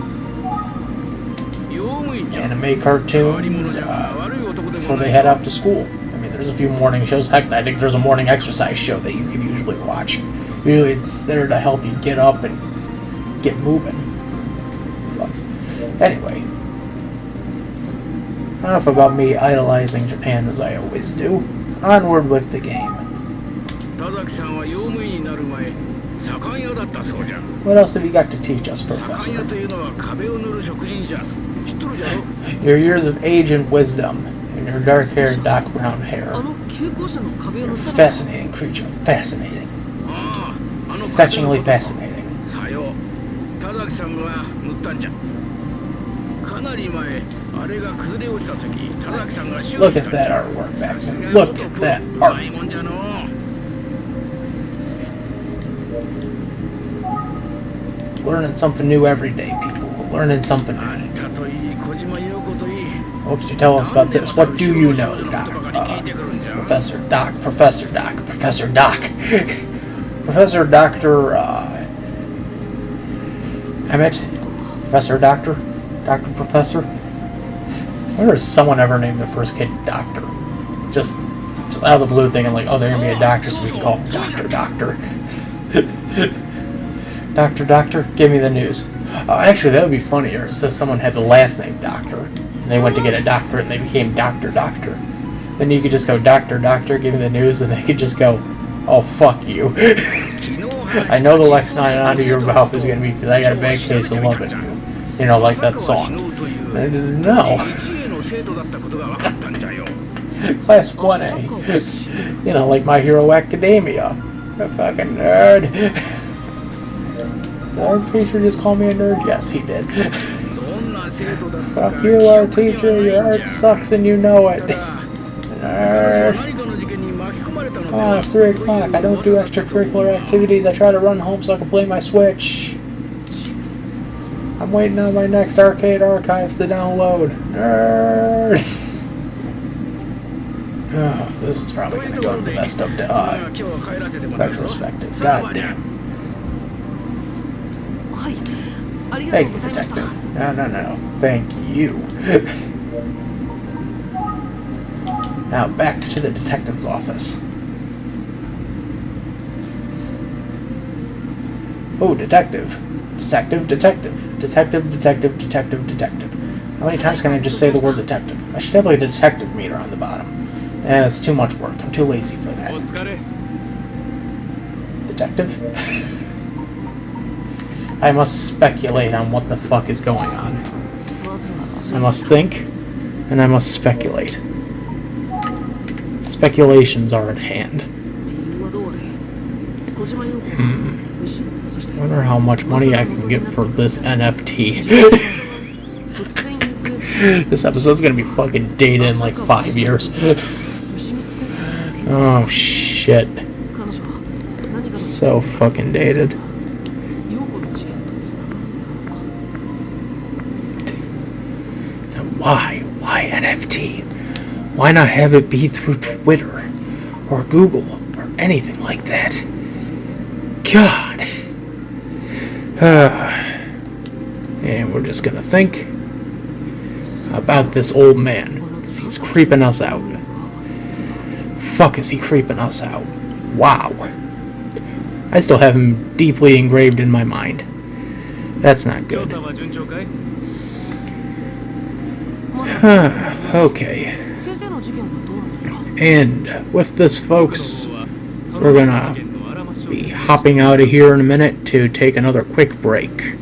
anime cartoons before they head out to school. I mean, there's a few morning shows. Heck, I think there's a morning exercise show that you can usually watch. Usually it's there to help you get up and get moving. But anyway, enough about me idolizing Japan as I always do. Onward with the game. What else have you got to teach us, Professor? Your years of age and wisdom, and your dark-haired, dark brown hair. あの旧校舎の壁を塗ったの Fascinating creature. Fascinating. Fetchingly fascinating. Look at that artwork back there. Look at that art. Learning something new every day, people. Learning something new. What could you tell us about this? What do you know, Doc? Professor Doc. Professor Doc. Professor Doc. Professor Dr. Emmett? Professor Doctor? Dr. Professor? I wonder if someone ever named their first kid Doctor. Just out of the blue thinking like, oh, they're going to be a doctor, so we can call him Doctor. Doctor, give me the news. Actually, that would be funnier. It says someone had the last name Doctor, and they went to get a doctorate, and they became Doctor. Then you could just go, Doctor, give me the news, and they could just go, oh, fuck you. I know the next line out of your mouth is going to be because I got a bad case of loving you. You know, like that song. No. Class 1A. You know, like My Hero Academia. A fucking nerd. Did our teacher just call me a nerd? Yes, he did. Fuck you, our teacher. Your art sucks and you know it. Nerd. Oh, it's 3 o'clock. I don't do extracurricular activities. I try to run home so I can play my Switch. I'm waiting on my next arcade archives to download. Nerd. Oh, this is probably going to go to the best of retrospective. God damn. はいありがと Thank う you, ございました detective. No. Thank you. Now back to the detective's office. Oh, detective. Detective, detective. Detective, detective, detective, detective. How many times can I just say the word detective? I should have like a detective meter on the bottom. Eh, it's too much work. I'm too lazy for that. Detective? I must speculate on what the fuck is going on. I must think, and I must speculate. Speculations are at hand. I wonder how much money I can get for this NFT. This episode's gonna be fucking dated in like 5 years. Oh shit. So fucking dated. Why? Why NFT? Why not have it be through Twitter or Google or anything like that? God. And we're just gonna think about this old man. 'Cause he's creeping us out. Fuck, is he creeping us out? Wow. I still have him deeply engraved in my mind. That's not good. Okay. And with this, folks, we're gonna be hopping out of here in a minute to take another quick break.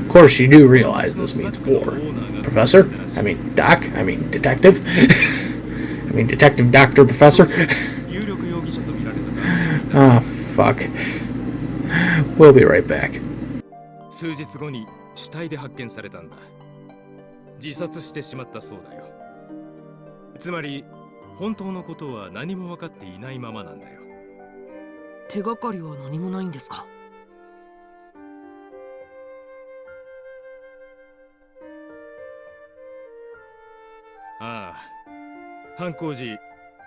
Of course, you do realize this means war. Professor? I mean, Doc? I mean, Detective? I mean, Detective, Doctor, Professor? Ah, fuck. We'll be right back. 数日後に死体で発見されたんだ。自殺してしまったそうだよ。つまり本当のことは何も分かっていないままなんだよ。手がかりは何もないんですか？ああ、犯行時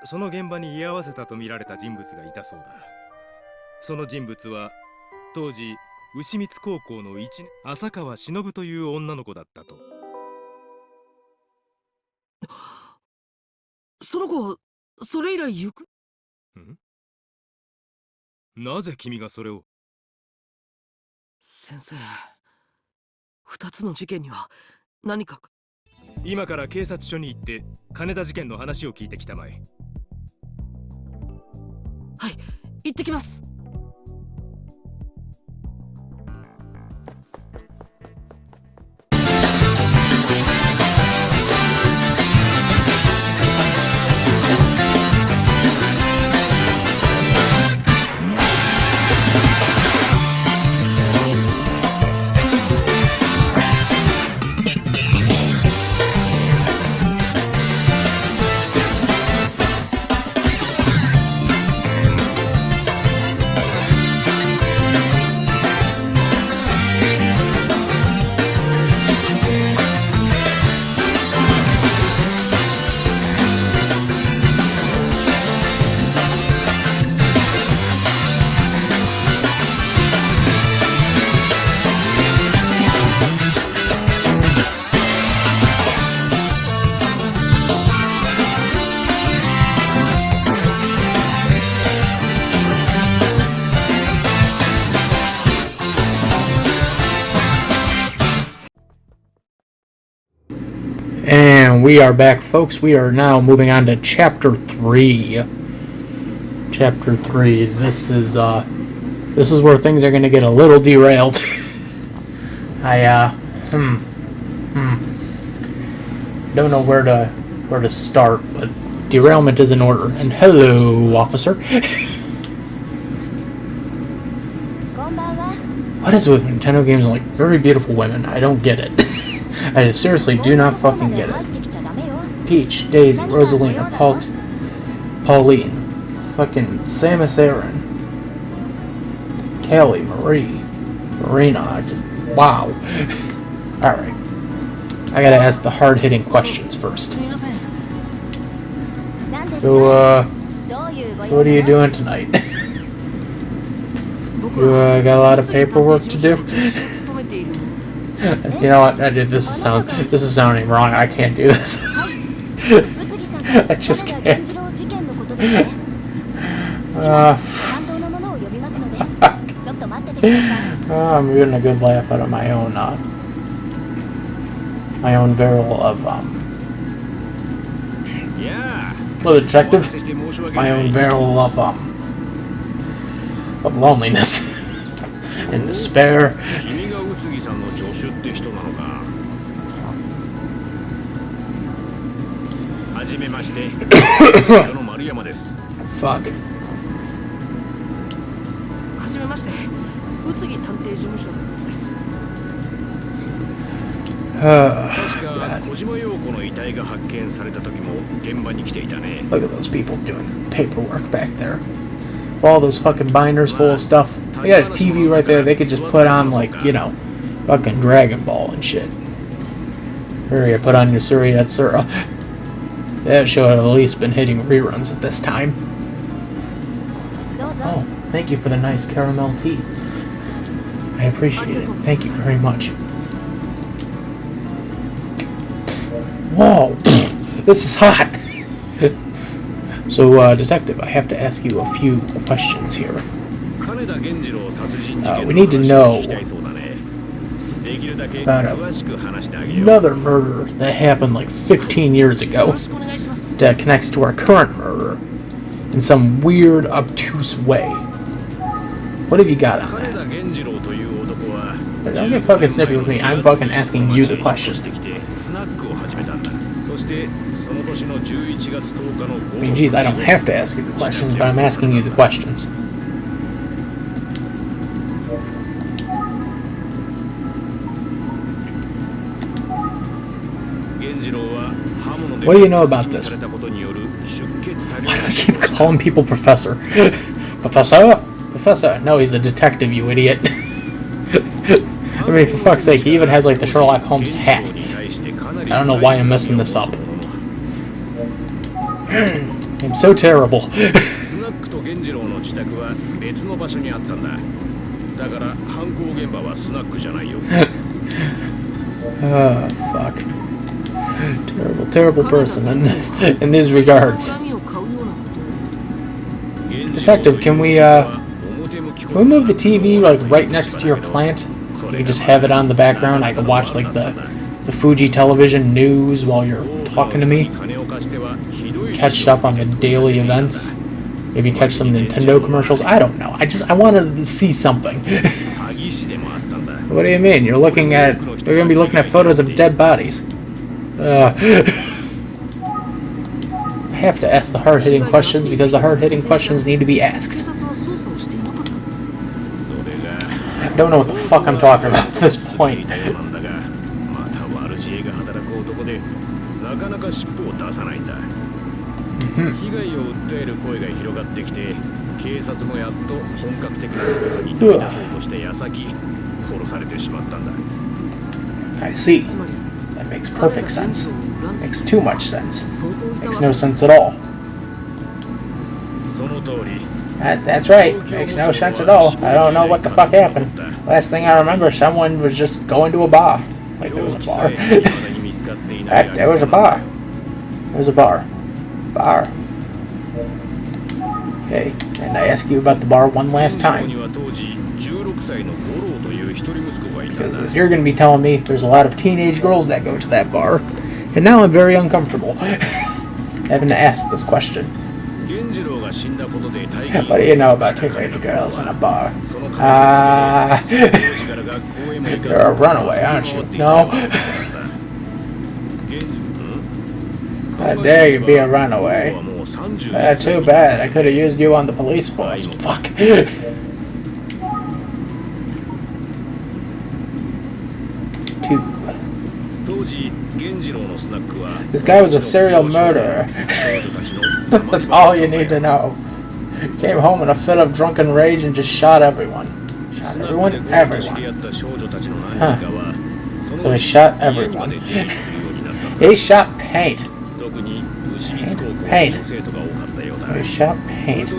その現場に居合わせたと見られた人物がいたそうだ。その人物は当時牛光高校の1年浅川忍という女の子だったと。その子、それ以来行く？なぜ君がそれを？先生、2つの事件には何か。今から警察署に行って金田事件の話を聞いてきたまえ。はい、行ってきます。And we are back, folks. We are now moving on to Chapter 3. Chapter 3. This is where things are going to get a little derailed. Don't know where to start, but derailment is in order. And hello, officer. What is with Nintendo games and like very beautiful women? I don't get it. I seriously do not fucking get it. Peach, Daisy, Rosalina, Pauline, fucking Samus Aran, Callie, Marie, Marina. Wow. Alright. I gotta ask the hard-hitting questions first. So, what are you doing tonight? You got a lot of paperwork to do? You know what? This is sounding wrong. I can't do this. I just can't. てください。 I'm getting a good laugh out of my own barrel of Yeah. well, detective, my own barrel of loneliness and despair. 君が宇津木さんの助手って人なのか。はじめまして。の丸山です。Fuck. はじめまして、宇津木探偵事務所です。確か小島陽子の遺体が発見された時も現場に来ていたね。 Look at those people doing paperwork back there. All those fucking binders full of stuff. They got a TV right there. They could just put on, like, you know, fucking Dragon Ball and shit. Hurry, put on your Surya Tsura. That show had at least been hitting reruns at this time. どうぞ。 Oh, thank you for the nice caramel tea. I appreciate it. Thank you very much. Whoa! This is hot! So, Detective, I have to ask you a few questions here. We need to know about another murder that happened like 15 years ago that connects to our current murder in some weird, obtuse way. What have you got on that? Don't get fucking snippy with me. I'm fucking asking you the questions. I mean, geez, I don't have to ask you the questions, but I'm asking you the questions. What do you know about this? Why do I keep calling people Professor? Professor? Professor? No, he's a detective, you idiot. I mean, for fuck's sake, he even has, like, the Sherlock Holmes hat. I don't know why I'm messing this up. I'm so terrible. Fuck. Terrible, terrible person in these regards. Detective, can we move the TV, like, right next to your plant? You can just have it on the background. I can watch, like, the Fuji television news while you're talking to me. Catch up on the daily events. Maybe catch some Nintendo commercials. I don't know. I wanted to see something. What do you mean? You're gonna be looking at photos of dead bodies. I have to ask the hard-hitting questions because the hard-hitting questions need to be asked. I don't know what the fuck I'm talking about at this point. I see. That makes perfect sense. Makes too much sense. Makes no sense at all. That's right. Makes no sense at all. I don't know what the fuck happened. Last thing I remember, someone was just going to a bar. Like, there was a bar. There was a bar. There was a bar. Bar. Okay, and I ask you about the bar one last time. Because as you're going to be telling me, there's a lot of teenage girls that go to that bar. And now I'm very uncomfortable having to ask this question. What do you know about teenage girls in a bar? You're a runaway, aren't you? No? How dare you be a runaway? Too bad. I could have used you on the police force. Fuck. Two. This guy was a serial murderer. That's all you need to know. Came home in a fit of drunken rage and just shot everyone. Shot everyone? Everyone. Huh. So he shot everyone. He shot paint. Paint. So he shot paint.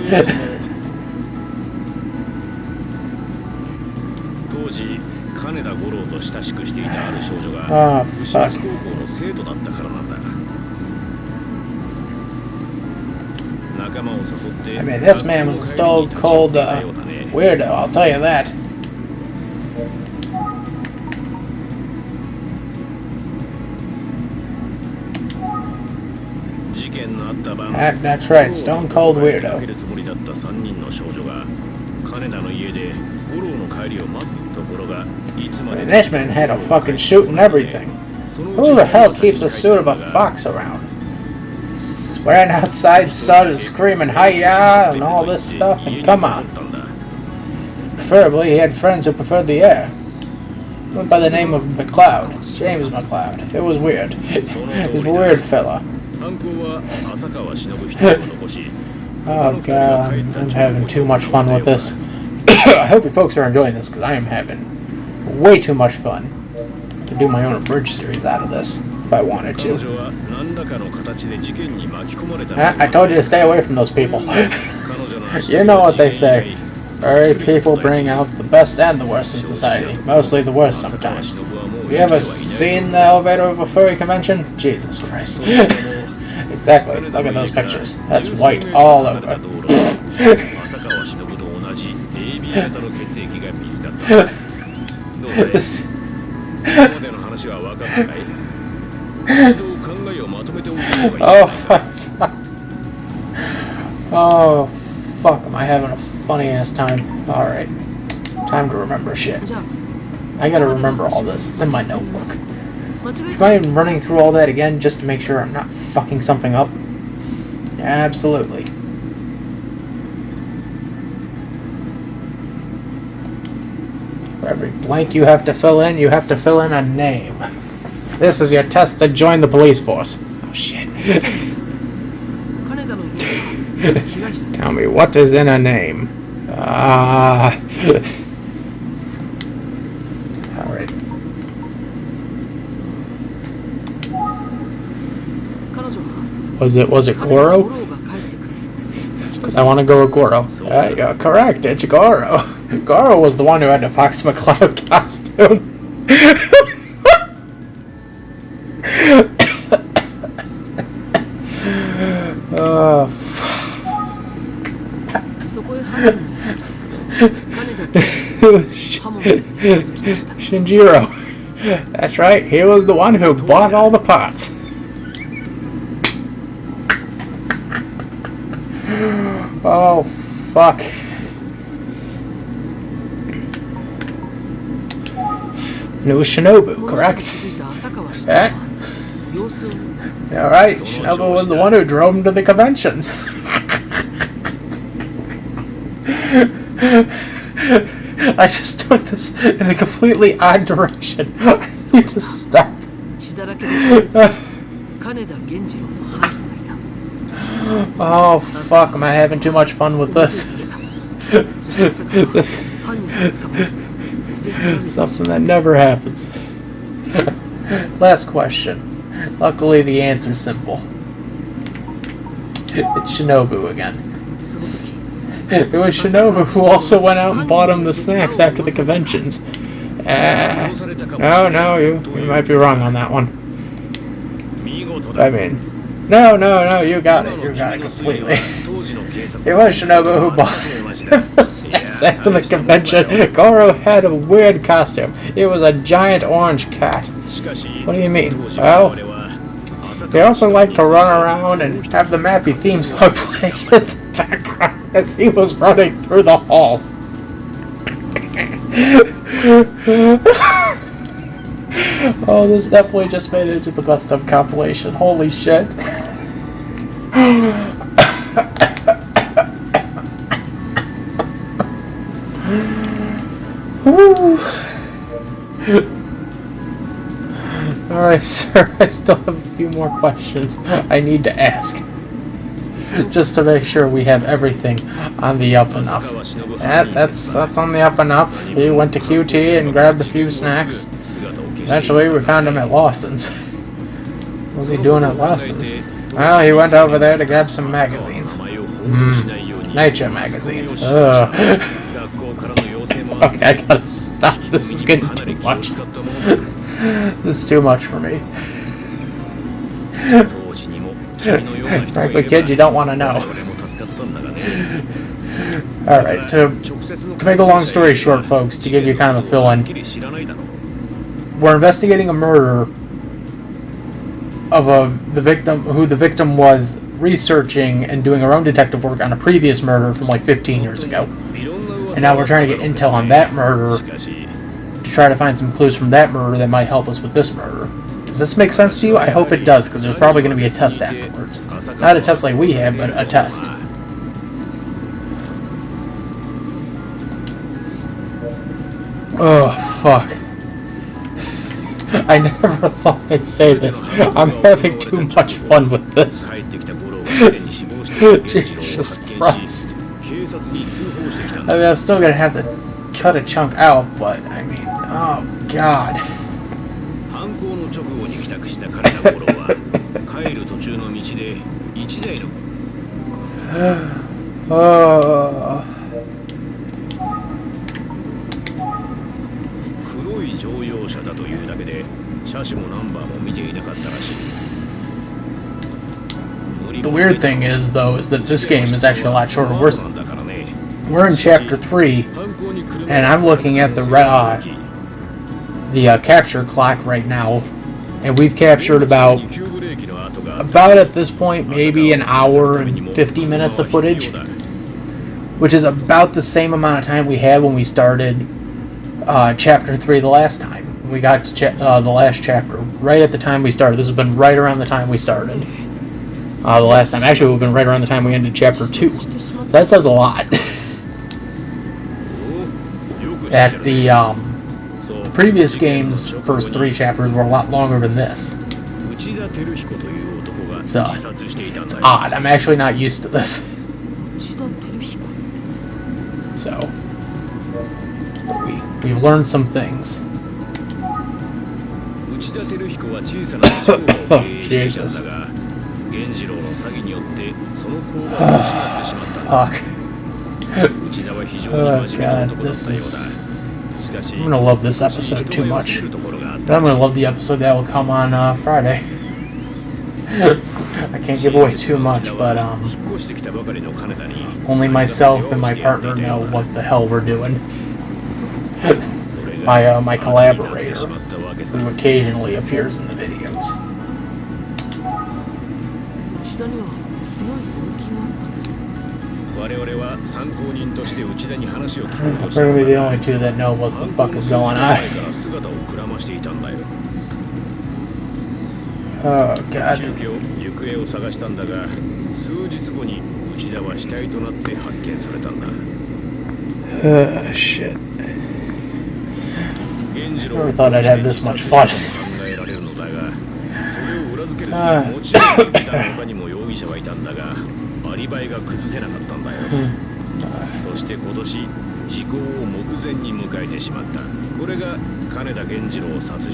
Oh, fuck. I mean, this man was a stone cold weirdo, I'll tell you that. That's right, Stone Cold Weirdo. This man had a fucking shoot and everything. Who the hell keeps a suit of a fox around? Swearing outside, started screaming hi-ya and all this stuff, and come on. Preferably, he had friends who preferred the air. Went by the name of McLeod, James McLeod. It was weird. He's a weird fella. Oh god, I'm having too much fun with this. I hope you folks are enjoying this, because I am having way too much fun. I could do my own abridged series out of this, if I wanted to. I told you to stay away from those people. You know what they say. Furry people bring out the best and the worst in society. Mostly the worst sometimes. Have you ever seen the elevator of a furry convention? Jesus Christ. Exactly. Look at those pictures. That's white all over. Oh, fuck. Oh, fuck. Am I having a funny ass time? Alright. Time to remember shit. I gotta remember all this. It's in my notebook. Am I even running through all that again just to make sure I'm not fucking something up? Absolutely. For every blank you have to fill in a name. This is your test to join the police force. Oh shit. Tell me, what is in a name? Alright. Was it Goro? Because I want to go with Goro. Yeah, correct, it's Goro. Goro was the one who had the Fox McCloud costume. Oh, Shinjiro. That's right, he was the one who bought all the parts. Oh, fuck. And it was Shinobu, correct? Yeah. Alright, Shinobu was the one who drove him to the conventions. I just took this in a completely odd direction. I need to stop. Oh, fuck, am I having too much fun with this? This something that never happens. Last question. Luckily, the answer's simple. It's Shinobu again. It was Shinobu who also went out and bought him the snacks after the conventions. No, you might be wrong on that one. I mean, no, you got it completely. It was Shinobu who bought the snacks after the convention. Goro had a weird costume. It was a giant orange cat. What do you mean? Well, they also like to run around and have the Mappy theme song playing in the background as he was running through the halls. Oh, this definitely just made it into the best of compilation. Holy shit. Alright, sir, I still have a few more questions I need to ask. Just to make sure we have everything on the up and up. That's on the up and up. He went to QT and grabbed a few snacks. Eventually, we found him at Lawson's. What was he doing at Lawson's? Well, he went over there to grab some magazines. Nature magazines. Ugh. Okay, I gotta stop. This is getting too much. This is too much for me. Frankly, kid, you don't want to know. Alright, to make a long story short, folks, to give you kind of a fill-in, we're investigating a murder of the victim, who the victim was researching and doing her own detective work on a previous murder from like 15 years ago. And now we're trying to get intel on that murder to try to find some clues from that murder that might help us with this murder. Does this make sense to you? I hope it does, because there's probably going to be a test afterwards. Not a test like we have, but a test. Oh, fuck. I never thought I'd say this. I'm having too much fun with this. Jesus Christ. I mean, I'm still gonna have to cut a chunk out, but I mean, oh god. Oh. 黒い乗用車だというだけで車種もナンバーも見ていなかったらしい。 The weird thing is, though, is that this game is actually a lot shorter. We're in Chapter 3, and I'm looking at the capture clock right now, and we've captured about at this point, maybe an hour and 50 minutes of footage, which is about the same amount of time we had when we started Chapter 3 the last time. We got to the last chapter, right at the time we started. This has been right around the time we started. The last time. Actually, it would have been right around the time we ended Chapter 2. So that says a lot. That the previous game's first 3 chapters were a lot longer than this. So, it's odd. I'm actually not used to this. So, we've learned some things. Oh, Jesus. Fuck. Oh god, this is... I'm gonna love this episode too much. Then I'm gonna love the episode that will come on Friday. I can't give away too much, but only myself and my partner know what the hell we're doing. My collaborator, who occasionally appears in the videos. We're gonna be the only two that know what the fuck is going on. Oh god. Shit. Never thought I'd have this much fun.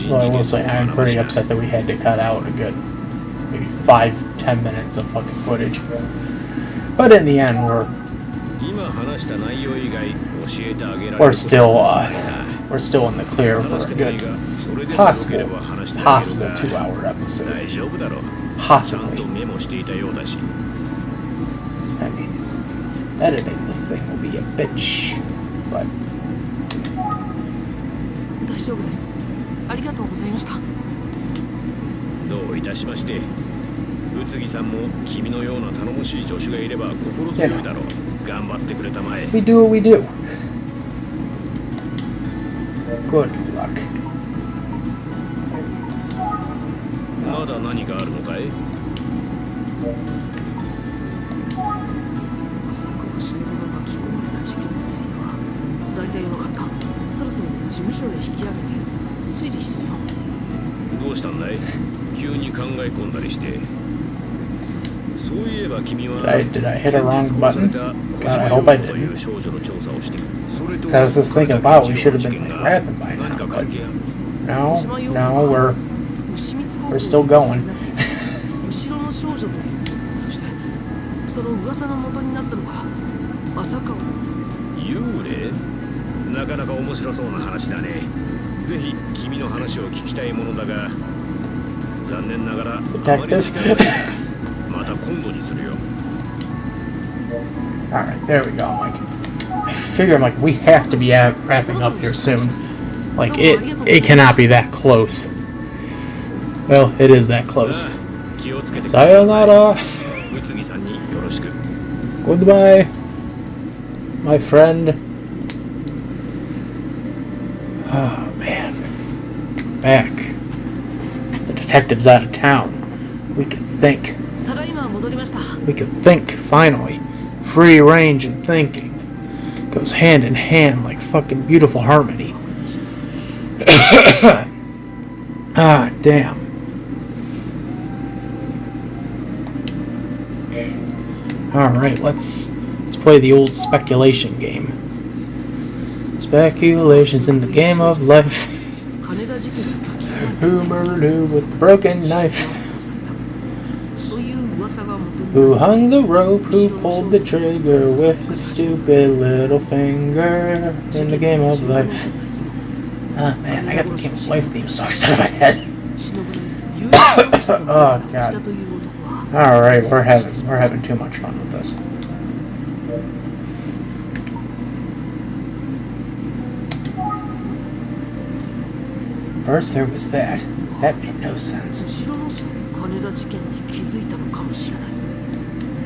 Well, I will say I'm pretty upset that we had to cut out a good maybe 5-10 minutes of fucking footage. But in the end, we're still in the clear for a good possible 2-hour episode. Possibly. I mean, editing this thing will be a bitch, but 大丈夫です。ありがとうございました。どういたしまして。宇津木さんも君のような頼もしい助手がいれば心強いだろう。頑張ってくれたまえ。We do what we do. Good luck. まだ何かあるのかい？まさか死に物が巻き込まれた事件については大体分かった。そろそろ事務所へ引き上げて推理してみよう。どうしたんだい？急に考え込んだりして。そういえば君は Did I hit a wrong button? God, I hope I didn't. I was just thinking about we should have been like rapping by now, but no, we're still going. 後ろの少女と、そしてその噂の元になったのが朝顔。幽霊？なかなか面白そうな話だね。ぜひ君の話を聞きたいものだが、残念ながらあまり時間がない。また今度にするよ。Alright, there we go, Mike. I figure, like, we have to be wrapping up here soon. Like, it cannot be that close. Well, it is that close. 気をつけてくだ Sayonara! さい。宇津木さんによろしく。 Goodbye, my friend. Oh, man. Back. The detective's out of town. We can think. ただいま戻りました。 We can think, finally. Free range and thinking. Goes hand in hand like fucking beautiful harmony. Ah, damn. Alright, let's play the old speculation game. Speculations in the game of life. 金田事件に巻き込まれ Who murdered who with the broken knife? そういう噂が元に Who hung the rope? Who pulled the trigger with a stupid little finger in the game of life? Ah, man, I got the Game of Life theme song stuck in my head. 忍に唯一の人と Oh, した God. という男は Alright, we're having too much fun with this. First there was that. That made no sense. 後ろの人が金田事件に気づいたのかもしれない。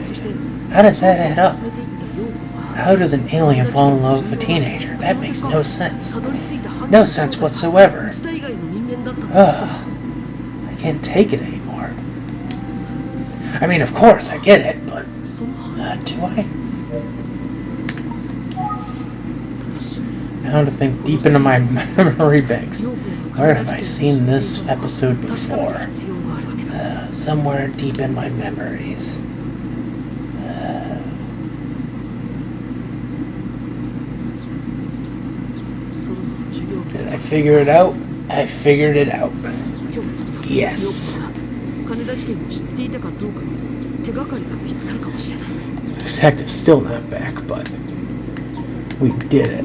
そして How does that add up? 進めていった陽子は How does an alien fall in love with a teenager? That makes no sense. たどり着いた犯人 No sense whatsoever. 内田以外の人間だったと Ugh. I can't take it anymore. I mean, of course, I get it, but その犯 do I? 人だし Now to think deep into my memory banks. 陽子が Where have I seen this episode 確か before? める必要があるわけだ。 Somewhere deep in my memories. そろそろ授業 Did I figure it out? I figured it out. 今日も Yes. 金田事件を知っていたかどうかの手がかりが見つかるかもしれない。 Detective's still not back, but we did it.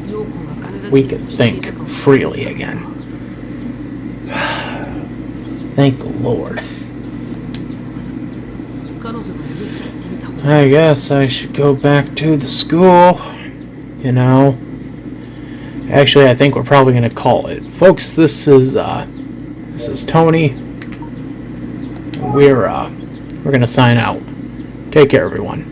陽子が金田 We 事件 could を知ってい think たかも freely again. Thank the Lord. まず彼女の家に行ってみた方が I guess I should go back to the school. You know. Actually, I think we're probably gonna call it, folks. This is Tony. We're gonna sign out. Take care, everyone.